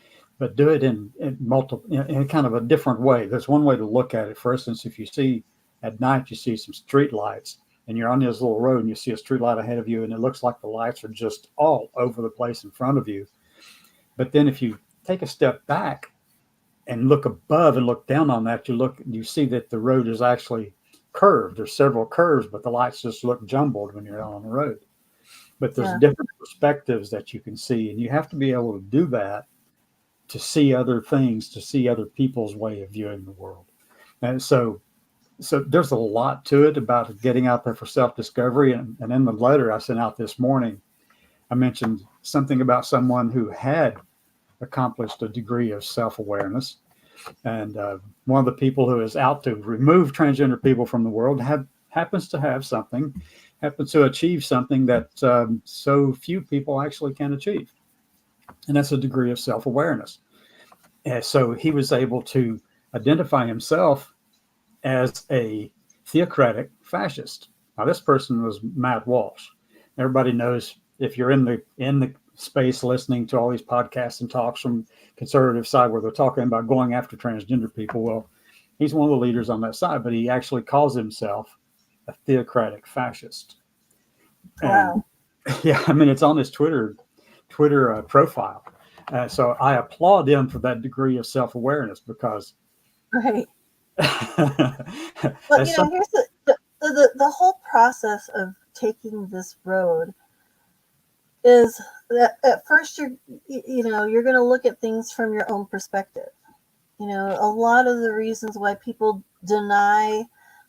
do it in multiple, in kind of a different way. There's one way to look at it. For instance, if you see at night, you see some street lights, and you're on this little road and you see a street light ahead of you, and it looks like the lights are just all over the place in front of you. But then if you take a step back and look above and look down on that, you see that the road is actually curved. There's several curves, but the lights just look jumbled when you're out on the road. But there's different perspectives that you can see, and you have to be able to do that to see other things, to see other people's way of viewing the world. And so there's a lot to it about getting out there for self-discovery. And in the letter I sent out this morning, I mentioned something about someone who had accomplished a degree of self-awareness. And one of the people who is out to remove transgender people from the world happens to achieve something that so few people actually can achieve. And that's a degree of self-awareness. And so he was able to identify himself as a theocratic fascist. Now, this person was Matt Walsh. Everybody knows, if you're in the space listening to all these podcasts and talks from conservative side where they're talking about going after transgender people, well, he's one of the leaders on that side, but he actually calls himself a theocratic fascist. Wow. And yeah, I mean, it's on his Twitter profile. So I applaud him for that degree of self-awareness, because right. Well, here's the whole process of taking this road is that at first you're going to look at things from your own perspective. A lot of the reasons why people deny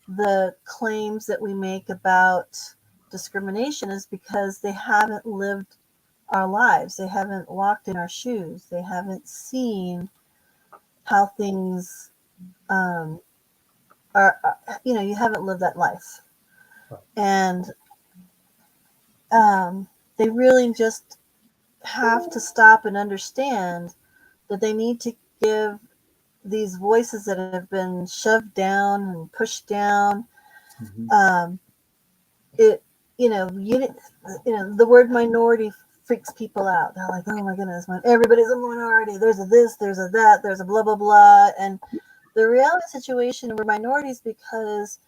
the claims that we make about discrimination is because they haven't lived our lives. They haven't walked in our shoes. They haven't seen how things are, you haven't lived that life. And they really just have to stop and understand that they need to give these voices that have been shoved down and pushed down. It, the word minority freaks people out. They're like, oh my goodness, everybody's a minority. There's a this, there's a that, there's a blah, blah, blah. And the reality situation, we're minorities because,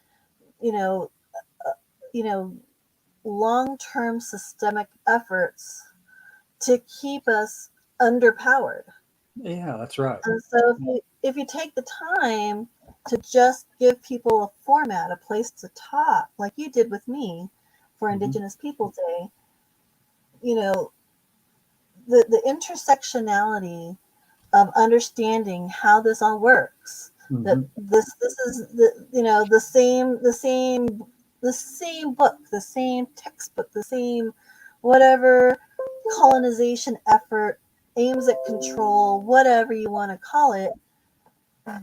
long-term systemic efforts to keep us underpowered. Yeah, that's right. And so if you take the time to just give people a format, a place to talk, like you did with me for Indigenous Peoples Day, the intersectionality of understanding how this all works. That this is the same book, the same textbook, the same whatever colonization effort aims at control, whatever you want to call it.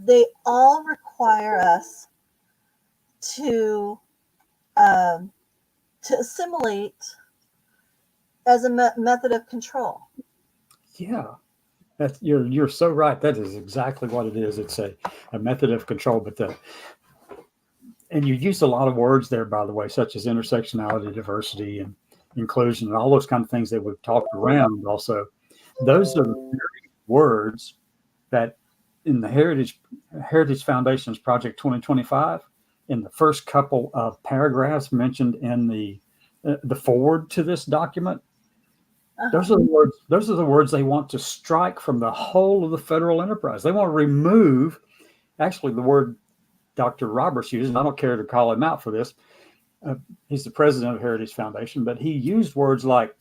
They all require us to assimilate as a method of control. Yeah, you're so right. That is exactly what it is. It's a method of control. And you used a lot of words there, by the way, such as intersectionality, diversity, and inclusion, and all those kind of things that we've talked around. Also, those are the words that in the Heritage Foundation's Project 2025, in the first couple of paragraphs mentioned in the forward to this document, those are the words. Those are the words they want to strike from the whole of the federal enterprise. They want to remove, actually, the word Dr. Roberts used, and I don't care to call him out for this. He's the president of Heritage Foundation, but he used words like,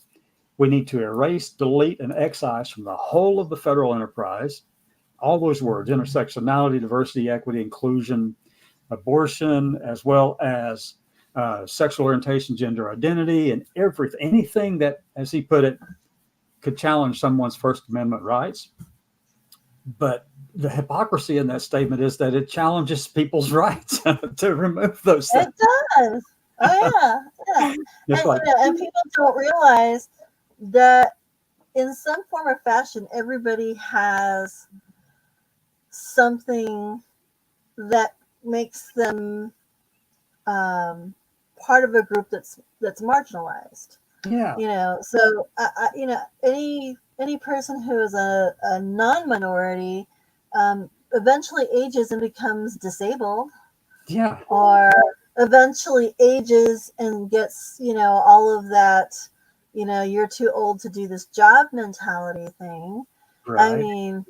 we need to erase, delete, and excise from the whole of the federal enterprise. All those words, intersectionality, diversity, equity, inclusion, abortion, as well as sexual orientation, gender identity, and anything that, as he put it, could challenge someone's First Amendment rights. But the hypocrisy in that statement is that it challenges people's rights to remove those things. It does. Oh, yeah. And people don't realize that in some form or fashion, everybody has something that makes them part of a group that's marginalized. Yeah. So any person who is a non-minority eventually ages and becomes disabled. Yeah. Or eventually ages and gets, all of that, you're too old to do this job mentality thing. Right. I mean,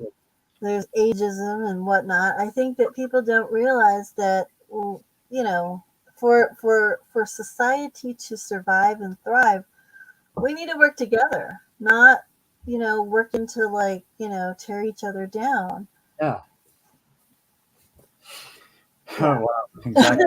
there's ageism and whatnot. I think that people don't realize that, for society to survive and thrive, we need to work together, not, working to tear each other down. Yeah. Oh, wow. Exactly.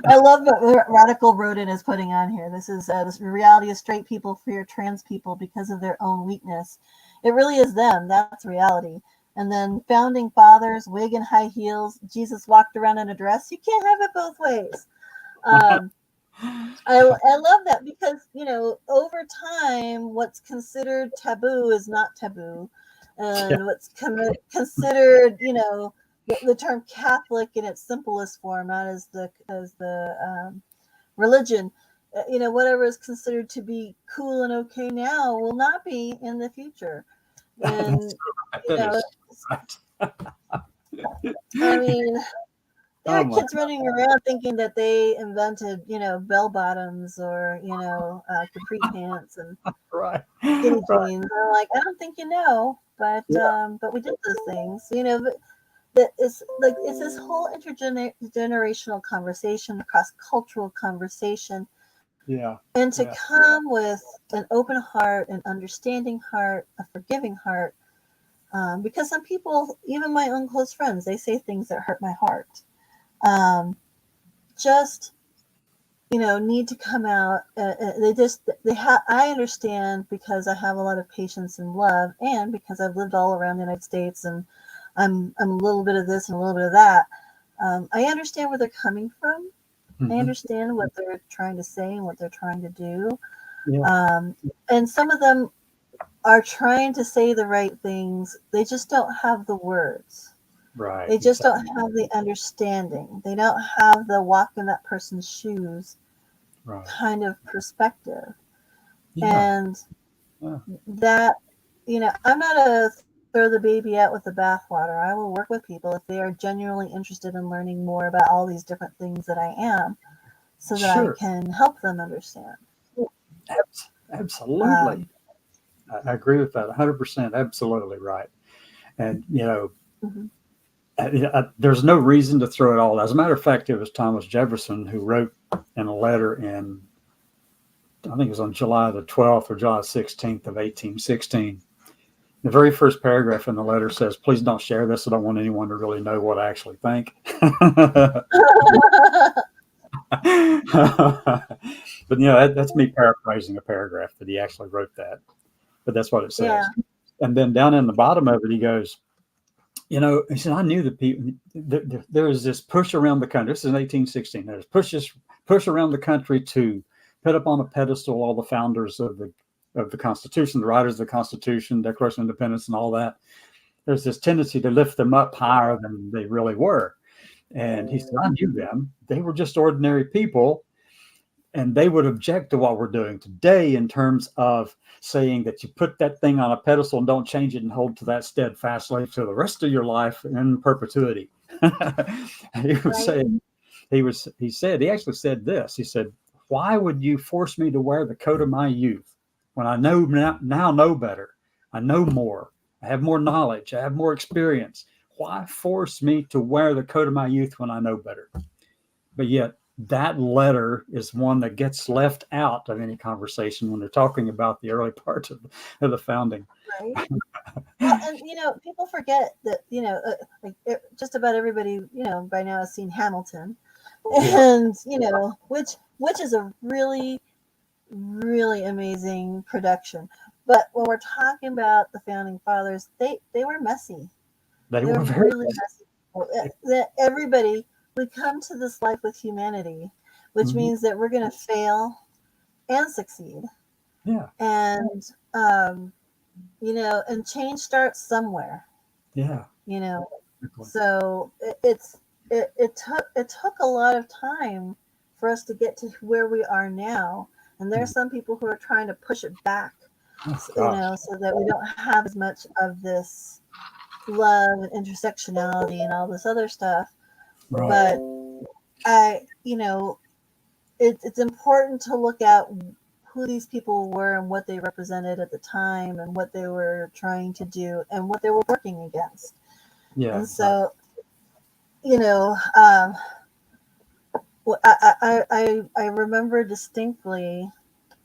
I love what Radical Rodent is putting on here. This is this reality of straight people fear trans people because of their own weakness. It really is them. That's reality. And then founding fathers, wig and high heels. Jesus walked around in a dress. You can't have it both ways. I love that because, over time, what's considered taboo is not taboo. And what's considered, the term Catholic in its simplest form, not as the religion, whatever is considered to be cool and okay now will not be in the future. And I mean, there are kids running around thinking that they invented, bell bottoms or capri pants and skinny jeans. They're like, I don't think you know, but we did those things, That is like it's this whole intergenerational conversation, cross-cultural conversation. Yeah. And to come with an open heart, an understanding heart, a forgiving heart, Because some people, even my own close friends, they say things that hurt my heart. Just need to come out. I understand, because I have a lot of patience and love, and because I've lived all around the United States, and I'm a little bit of this and a little bit of that. I understand where they're coming from. I understand what they're trying to say and what they're trying to do. Yeah. And some of them are trying to say the right things. They just don't have the words. Right. They just don't have the understanding. They don't have the walk in that person's shoes kind of perspective. Yeah. And that, I'm not a throw the baby out with the bathwater. I will work with people if they are genuinely interested in learning more about all these different things that I am, so that I can help them understand. Absolutely. I agree with that 100%. Absolutely right. And, there's no reason to throw it all. As a matter of fact, it was Thomas Jefferson who wrote in a letter in, I think it was on July the 12th or July 16th of 1816. The very first paragraph in the letter says, "Please don't share this. I don't want anyone to really know what I actually think." But that's me paraphrasing a paragraph that he actually wrote that. But that's what it says. Yeah. And then down in the bottom of it, he goes, he said, "I knew that people, there was this push around the country." This is in 1816. There's push around the country to put up on a pedestal all the founders of the Constitution, the writers of the Constitution, Declaration of Independence, and all that. There's this tendency to lift them up higher than they really were. And he said, "I knew them. They were just ordinary people. And they would object to what we're doing today in terms of saying that you put that thing on a pedestal and don't change it and hold to that steadfastly for the rest of your life in perpetuity." He was saying, he actually said this. He said, "Why would you force me to wear the coat of my youth when I now know better? I know more. I have more knowledge. I have more experience. Why force me to wear the coat of my youth when I know better?" But yet, that letter is one that gets left out of any conversation when they're talking about the early parts of the founding. Right. Well, and people forget that just about everybody by now has seen Hamilton, and which is a really, really amazing production. But when we're talking about the founding fathers, they were messy. They were very really messy. That everybody, we come to this life with humanity, which means that we're going to fail and succeed. Yeah. And and change starts somewhere. Yeah. So it took a lot of time for us to get to where we are now. And there are some people who are trying to push it back, so that we don't have as much of this love and intersectionality and all this other stuff. But it's important to look at who these people were and what they represented at the time and what they were trying to do and what they were working against. Yeah. And so, I remember distinctly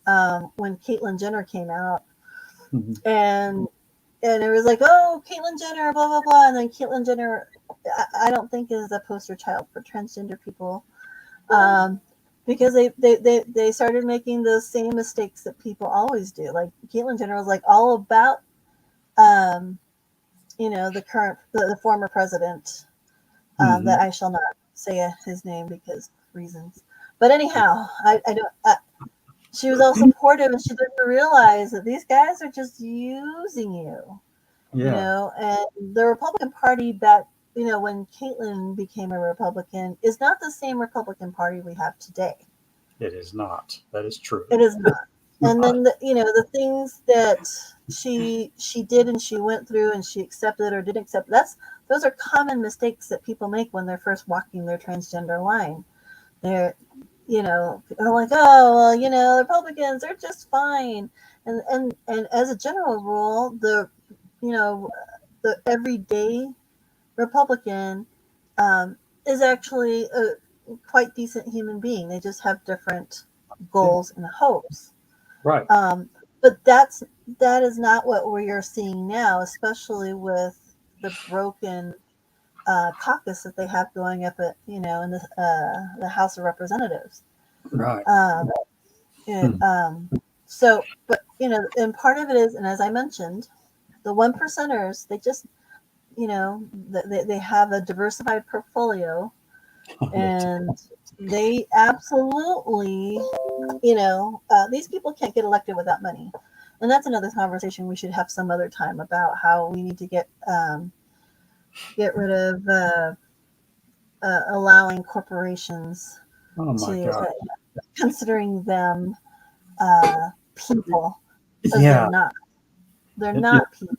when Caitlyn Jenner came out, and it was like, oh, Caitlyn Jenner, blah blah blah, and then Caitlyn Jenner, I don't think is a poster child for transgender people. Because they started making those same mistakes that people always do. Like Caitlyn Jenner was like all about, the former president, that I shall not say his name because reasons. But anyhow, she was all supportive, and she didn't realize that these guys are just using you, and the Republican Party back, when Caitlyn became a Republican, is not the same Republican Party we have today. It is not. That is true. It is not. And then the things that she did and she went through and she accepted or didn't accept, those are common mistakes that people make when they're first walking their transgender line. They're like, oh well, the Republicans are just fine. And as a general rule, the everyday Republican is actually a quite decent human being. They just have different goals and hopes. Right. But that's that is not what we are seeing now, especially with the broken caucus that they have going up at, in the House of Representatives. Right. Um, Hmm. so, but and part of it is, and as I mentioned, the 1%ers, they just, they have a diversified portfolio, and they absolutely, these people can't get elected without money. And that's another conversation we should have some other time, about how we need to get rid of allowing corporations Oh my to God. considering them people, because they're Yeah. not. They're It, not people.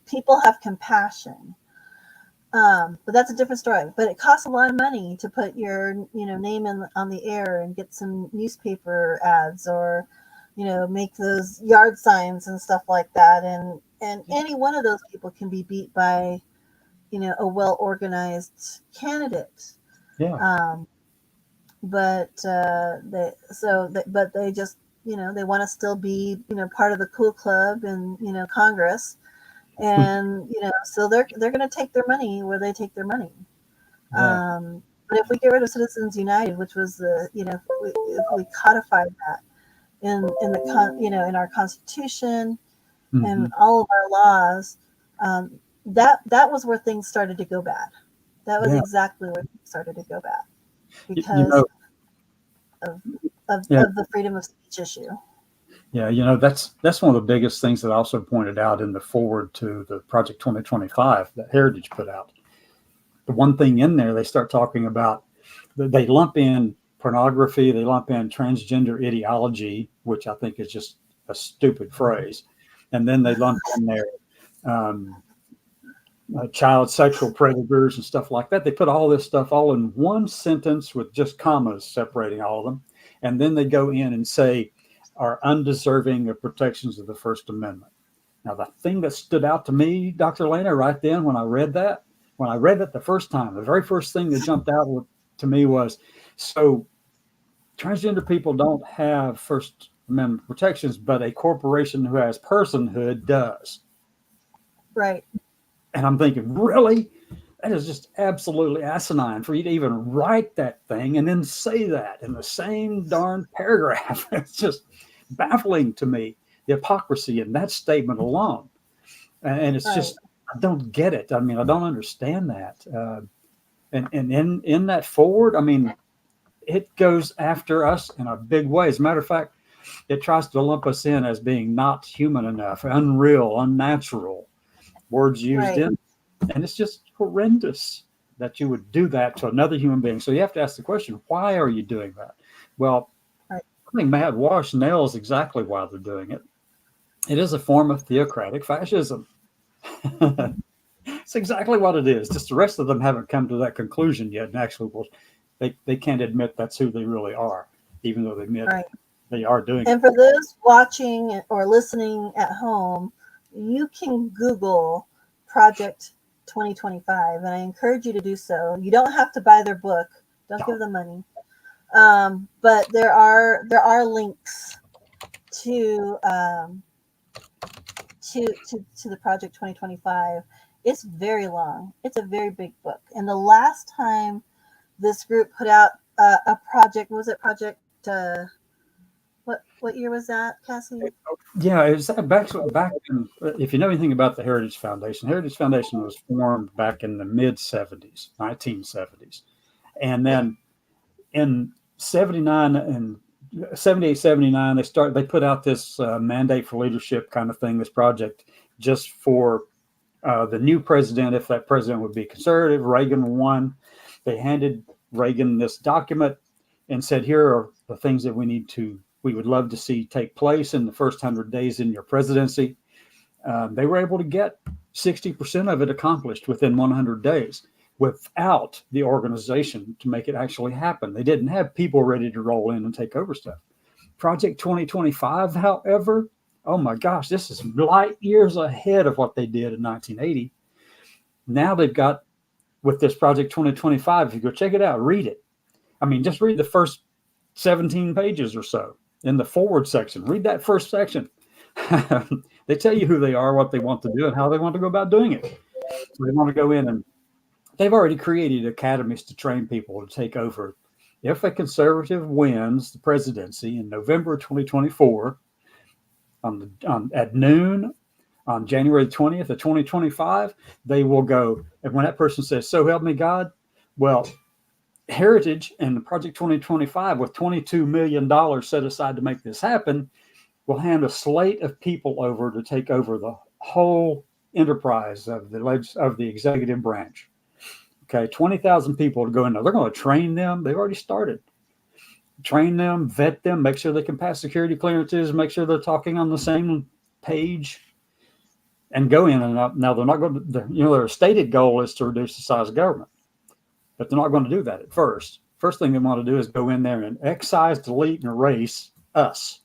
People have compassion. But that's a different story. But it costs a lot of money to put your name on the air and get some newspaper ads, or make those yard signs and stuff like that. And any one of those people can be beat by a well organized candidate. yeah. But but they just they want to still be part of the cool club and Congress, and so they're going to take their money where they take their money. Yeah. But if we get rid of Citizens United, which was if we codified that in our Constitution Mm-hmm. and all of our laws, that was where things started to go bad. That was Yeah. exactly where things started to go bad, You because know, of yeah. the freedom of speech issue. Yeah, that's one of the biggest things that I also pointed out in the forward to the Project 2025 that Heritage put out. The one thing in there, they start talking about, they lump in pornography, they lump in transgender ideology, which I think is just a stupid phrase. And then they lump in there um, child sexual predators and stuff like that. They put all this stuff all in one sentence with just commas separating all of them. And then they go in and say, are undeserving of protections of the First Amendment. Now, the thing that stood out to me, Dr. Lena, right then when I read that the first time, the very first thing that jumped out to me was, so transgender people don't have First Amendment protections, but a corporation who has personhood does. Right. And I'm thinking, really? That is just absolutely asinine for you to even write that thing and then say that in the same darn paragraph. It's just baffling to me, the hypocrisy in that statement alone. And it's just, I don't get it. I mean, I don't understand that. And in that forward, I mean, it goes after us in a big way. As a matter of fact, it tries to lump us in as being not human enough, unreal, unnatural, words used in. And it's just horrendous that you would do that to another human being. So you have to ask the question, why are you doing that? Well, I think Matt Walsh nails exactly why they're doing it. It is a form of theocratic fascism. It's exactly what it is. Just the rest of them haven't come to that conclusion yet. And actually, they can't admit that's who they really are, even though they admit they are doing it. And for those watching or listening at home, you can Google Project 2025, and I encourage you to do so. You don't have to buy their book. Don't give them money. But there are links to the Project 2025. It's very long. It's a very big book. And the last time this group put out a project, was it Project? What year was that, Cassie? Yeah, it was back in, if you know anything about the Heritage Foundation was formed back in the mid-70s, 1970s. And then in 79 and 78, 79, they put out this mandate for leadership kind of thing, this project just for the new president, if that president would be conservative. Reagan won. They handed Reagan this document and said, here are the things that we would love to see take place in the first 100 days in your presidency. They were able to get 60% of it accomplished within 100 days without the organization to make it actually happen. They didn't have people ready to roll in and take over stuff. Project 2025, however, oh my gosh, this is light years ahead of what they did in 1980. Now they've got, with this Project 2025, if you go check it out, read it. I mean, just read the first 17 pages or so in the forward section. Read that first section. They tell you who they are, what they want to do, and how they want to go about doing it. So they want to go in, and they've already created academies to train people to take over. If a conservative wins the presidency in November 2024 at noon on January 20th of 2025, they will go, and when that person says, "So help me God," well, Heritage and the Project 2025, with $22 million set aside to make this happen, will hand a slate of people over to take over the whole enterprise of the executive branch. Okay, 20,000 people to go in there. They're going to train them. They've already started. Train them, vet them, make sure they can pass security clearances, make sure they're talking on the same page, and go in. And now they're not going to, their stated goal is to reduce the size of government, but they're not going to do that at first. First thing they want to do is go in there and excise, delete, and erase us,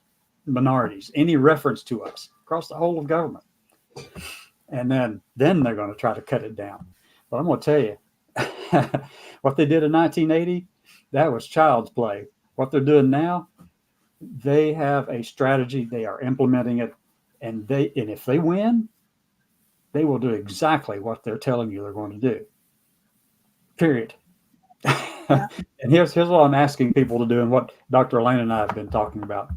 minorities, any reference to us across the whole of government. And then they're going to try to cut it down. But I'm going to tell you, what they did in 1980, that was child's play. What they're doing now, they have a strategy. They are implementing it, and if they win, they will do exactly what they're telling you they're going to do. Period. Yeah. And here's what I'm asking people to do, and what Dr. Elena and I have been talking about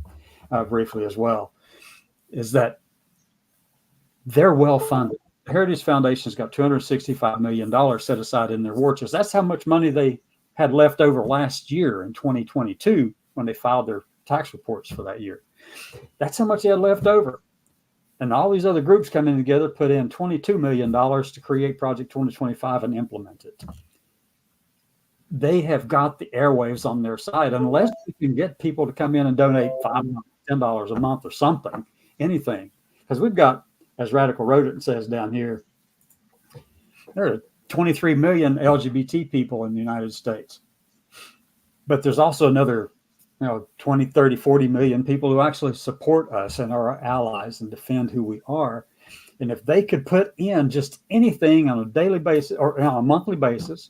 briefly as well, is that they're well funded. The Heritage Foundation's got $265 million set aside in their war chest. That's how much money they had left over last year in 2022 when they filed their tax reports for that year. That's how much they had left over. And all these other groups coming together put in $22 million to create Project 2025 and implement it. They have got the airwaves on their side. Unless you can get people to come in and donate $5, $10 a month or something, anything. Because we've got, as Radical Rodent says down here, there are 23 million LGBT people in the United States. But there's also another 20, 30, 40 million people who actually support us and are our allies and defend who we are. And if they could put in just anything on a daily basis or on a monthly basis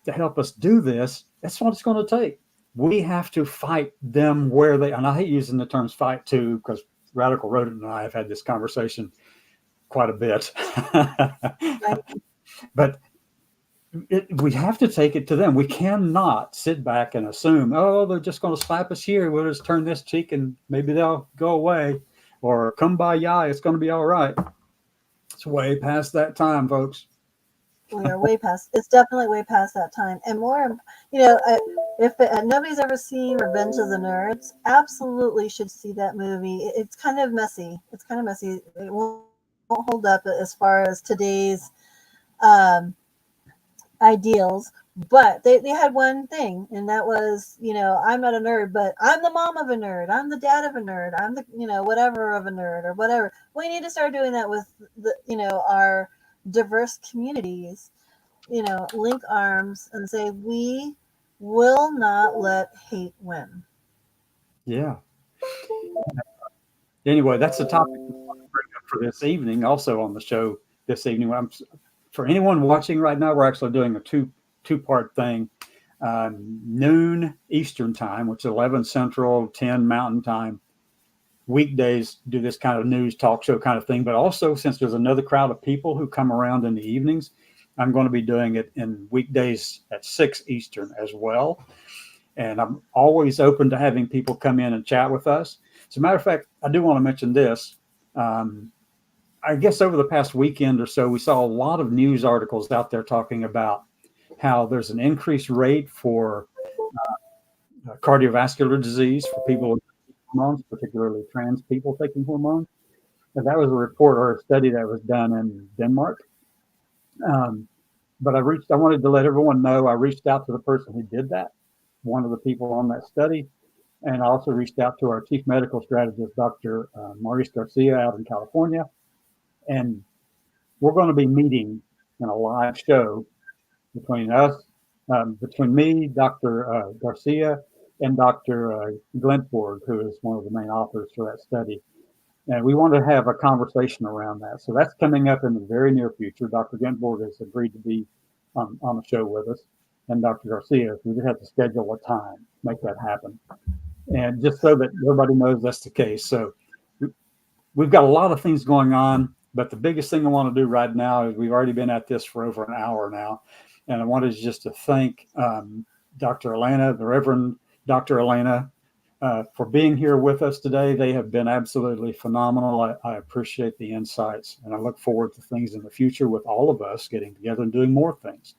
to help us do this, that's what it's going to take. We have to fight them where they, and I hate using the terms fight too, because Radical Rodent and I have had this conversation quite a bit. But we have to take it to them. We cannot sit back and assume, oh, they're just going to slap us here. We'll just turn this cheek and maybe they'll go away. Or kumbaya, it's going to be all right. It's way past that time, folks. We are way past. It's definitely way past that time. And more, if nobody's ever seen Revenge of the Nerds, absolutely should see that movie. It's kind of messy. It won't hold up as far as today's ideals. But they had one thing, and that was, I'm not a nerd, but I'm the mom of a nerd. I'm the dad of a nerd. I'm the, whatever of a nerd or whatever. We need to start doing that with our diverse communities, link arms and say, we will not let hate win. Yeah. Anyway, that's the topic we want to bring up for this evening, also on the show this evening. For anyone watching right now, we're actually doing a two-part thing. Noon Eastern time, which is 11 Central, 10 Mountain time. Weekdays do this kind of news talk show kind of thing, but also since there's another crowd of people who come around in the evenings, I'm going to be doing it in weekdays at 6 Eastern as well. And I'm always open to having people come in and chat with us. As a matter of fact, I do want to mention this. I guess over the past weekend or so, we saw a lot of news articles out there talking about how there's an increased rate for cardiovascular disease for people with hormones, particularly trans people taking hormones. And that was a report or a study that was done in Denmark. But I wanted to let everyone know I reached out to the person who did that, one of the people on that study, and I also reached out to our chief medical strategist, Dr. Maurice Garcia out in California. And we're going to be meeting in a live show between us, between me, Dr. Garcia, and Dr. Glentborg, who is one of the main authors for that study. And we want to have a conversation around that. So that's coming up in the very near future. Dr. Glentborg has agreed to be on the show with us. And Dr. Garcia, we just have to schedule a time, make that happen. And just so that everybody knows that's the case. So we've got a lot of things going on, but the biggest thing I want to do right now is we've already been at this for over an hour now. And I wanted just to thank Dr. Elena, the Reverend Dr. Elena, for being here with us today. They have been absolutely phenomenal. I appreciate the insights, and I look forward to things in the future with all of us getting together and doing more things.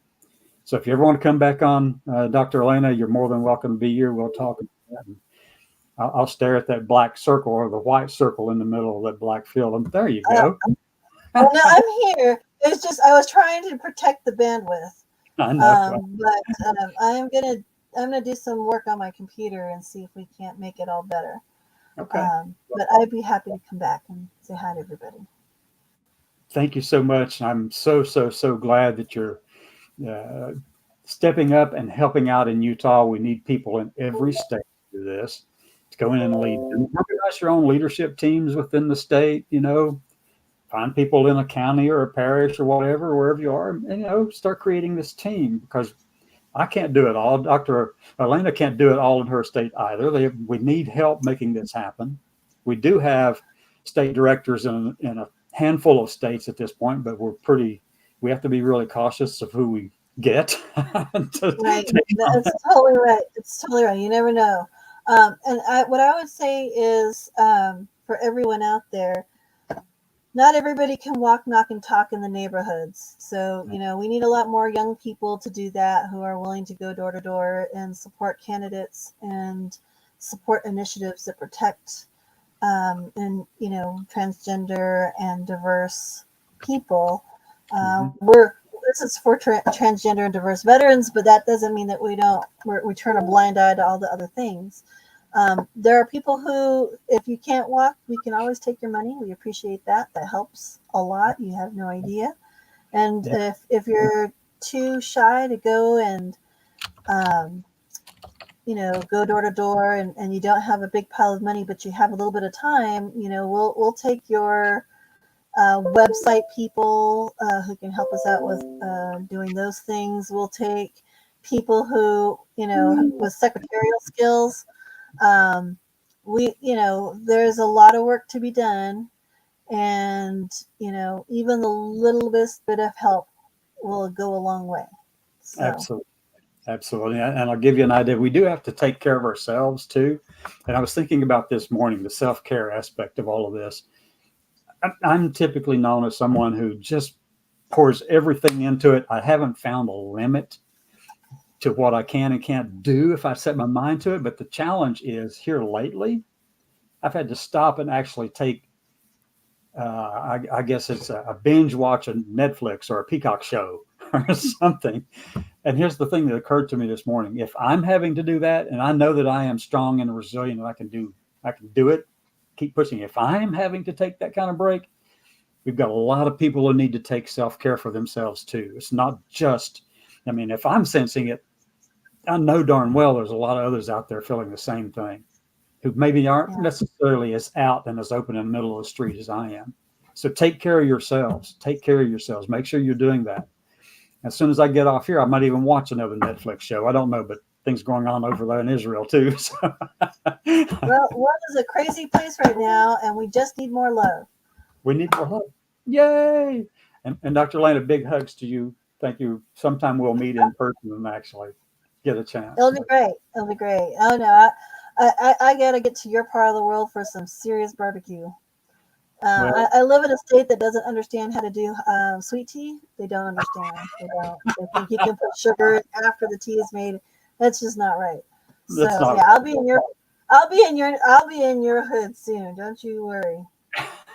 So if you ever want to come back on, Dr. Elena, you're more than welcome to be here. We'll talk about that. And I'll stare at that black circle or the white circle in the middle of that black field. And there you go. Well, no, I'm here. It's just I was trying to protect the bandwidth. I know. But I'm gonna do some work on my computer and see if we can't make it all better. Okay. But I'd be happy to come back and say hi to everybody. Thank you so much. I'm so glad that you're stepping up and helping out in Utah. We need people in every state to do this, to go in and lead. And organize your own leadership teams within the state. Find people in a county or a parish or whatever, wherever you are, and start creating this team, because I can't do it all. Dr. Elena can't do it all in her state either. We need help making this happen. We do have state directors in a handful of states at this point, but we have to be really cautious of who we get. Right. That's totally right. It's totally right. You never know. What I would say is, for everyone out there, not everybody can walk, knock, and talk in the neighborhoods. So, we need a lot more young people to do that, who are willing to go door to door and support candidates and support initiatives that protect transgender and diverse people. This is for transgender and diverse veterans, but that doesn't mean that we turn a blind eye to all the other things. There are people who, if you can't walk, we can always take your money. We appreciate that. That helps a lot. You have no idea. And if you're too shy to go and, go door to door and you don't have a big pile of money, but you have a little bit of time, we'll take your website people who can help us out with doing those things. We'll take people who, with secretarial skills. There's a lot of work to be done, and even the little bit of help will go a long way. So. Absolutely. And I'll give you an idea. We do have to take care of ourselves too. And I was thinking about this morning, the self-care aspect of all of this. I'm typically known as someone who just pours everything into it. I haven't found a limit to what I can and can't do if I set my mind to it. But the challenge is, here lately, I've had to stop and actually take, I guess it's a binge watch on Netflix or a Peacock show or something. And here's the thing that occurred to me this morning. If I'm having to do that, and I know that I am strong and resilient and I can do it, keep pushing. If I'm having to take that kind of break, we've got a lot of people who need to take self-care for themselves too. It's not just, if I'm sensing it, I know darn well there's a lot of others out there feeling the same thing, who maybe aren't necessarily as out and as open in the middle of the street as I am. So take care of yourselves. Take care of yourselves. Make sure you're doing that. As soon as I get off here, I might even watch another Netflix show. I don't know, but things going on over there in Israel too. So. Well, world is a crazy place right now, and we just need more love. We need more love. Yay! And Dr. Lane, big hugs to you. Thank you. Sometime we'll meet in person and actually get a chance. It'll be great. Oh no, I gotta get to your part of the world for some serious barbecue. I live in a state that doesn't understand how to do sweet tea. They don't understand. They don't. They think you can put sugar in after the tea is made. That's just not right. So I'll be in your hood soon. Don't you worry.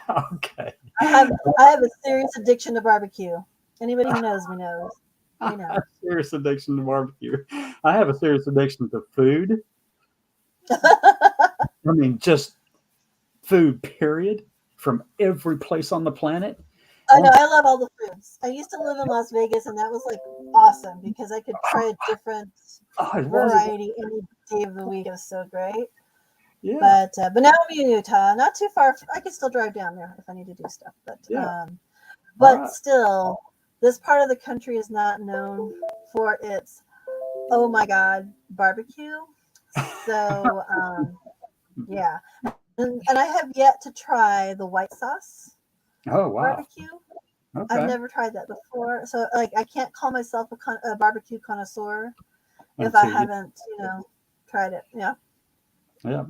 Okay. I have a serious addiction to barbecue. Anybody who knows me knows. I have a serious addiction to barbecue. I have a serious addiction to food. Just food, period. From every place on the planet. I know. I love all the foods. I used to live in Las Vegas, and that was awesome because I could try a different variety any day of the week. It was so great. Yeah. But now I'm in Utah, not too far. I could still drive down there if I need to do stuff. But still, this part of the country is not known for its oh my god barbecue. So yeah. and I have yet to try the white sauce Oh, wow. barbecue. I've Okay. never tried that before, so like I can't call myself a barbecue connoisseur if I haven't, tried it. Yeah. Yeah,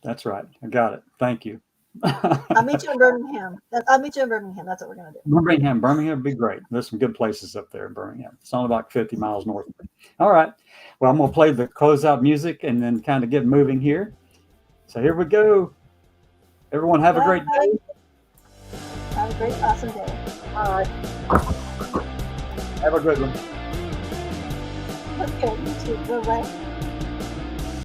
that's right. I got it. Thank you. I'll meet you in Birmingham. I'll meet you in Birmingham. That's what we're gonna do. Birmingham would be great. There's some good places up there in Birmingham. It's only about 50 miles north of me. All right. Well, I'm gonna play the closeout music and then kind of get moving here. So here we go. Everyone have a great day. Have a great, awesome day. Bye. Have a good one. Okay, you too. Bye-bye.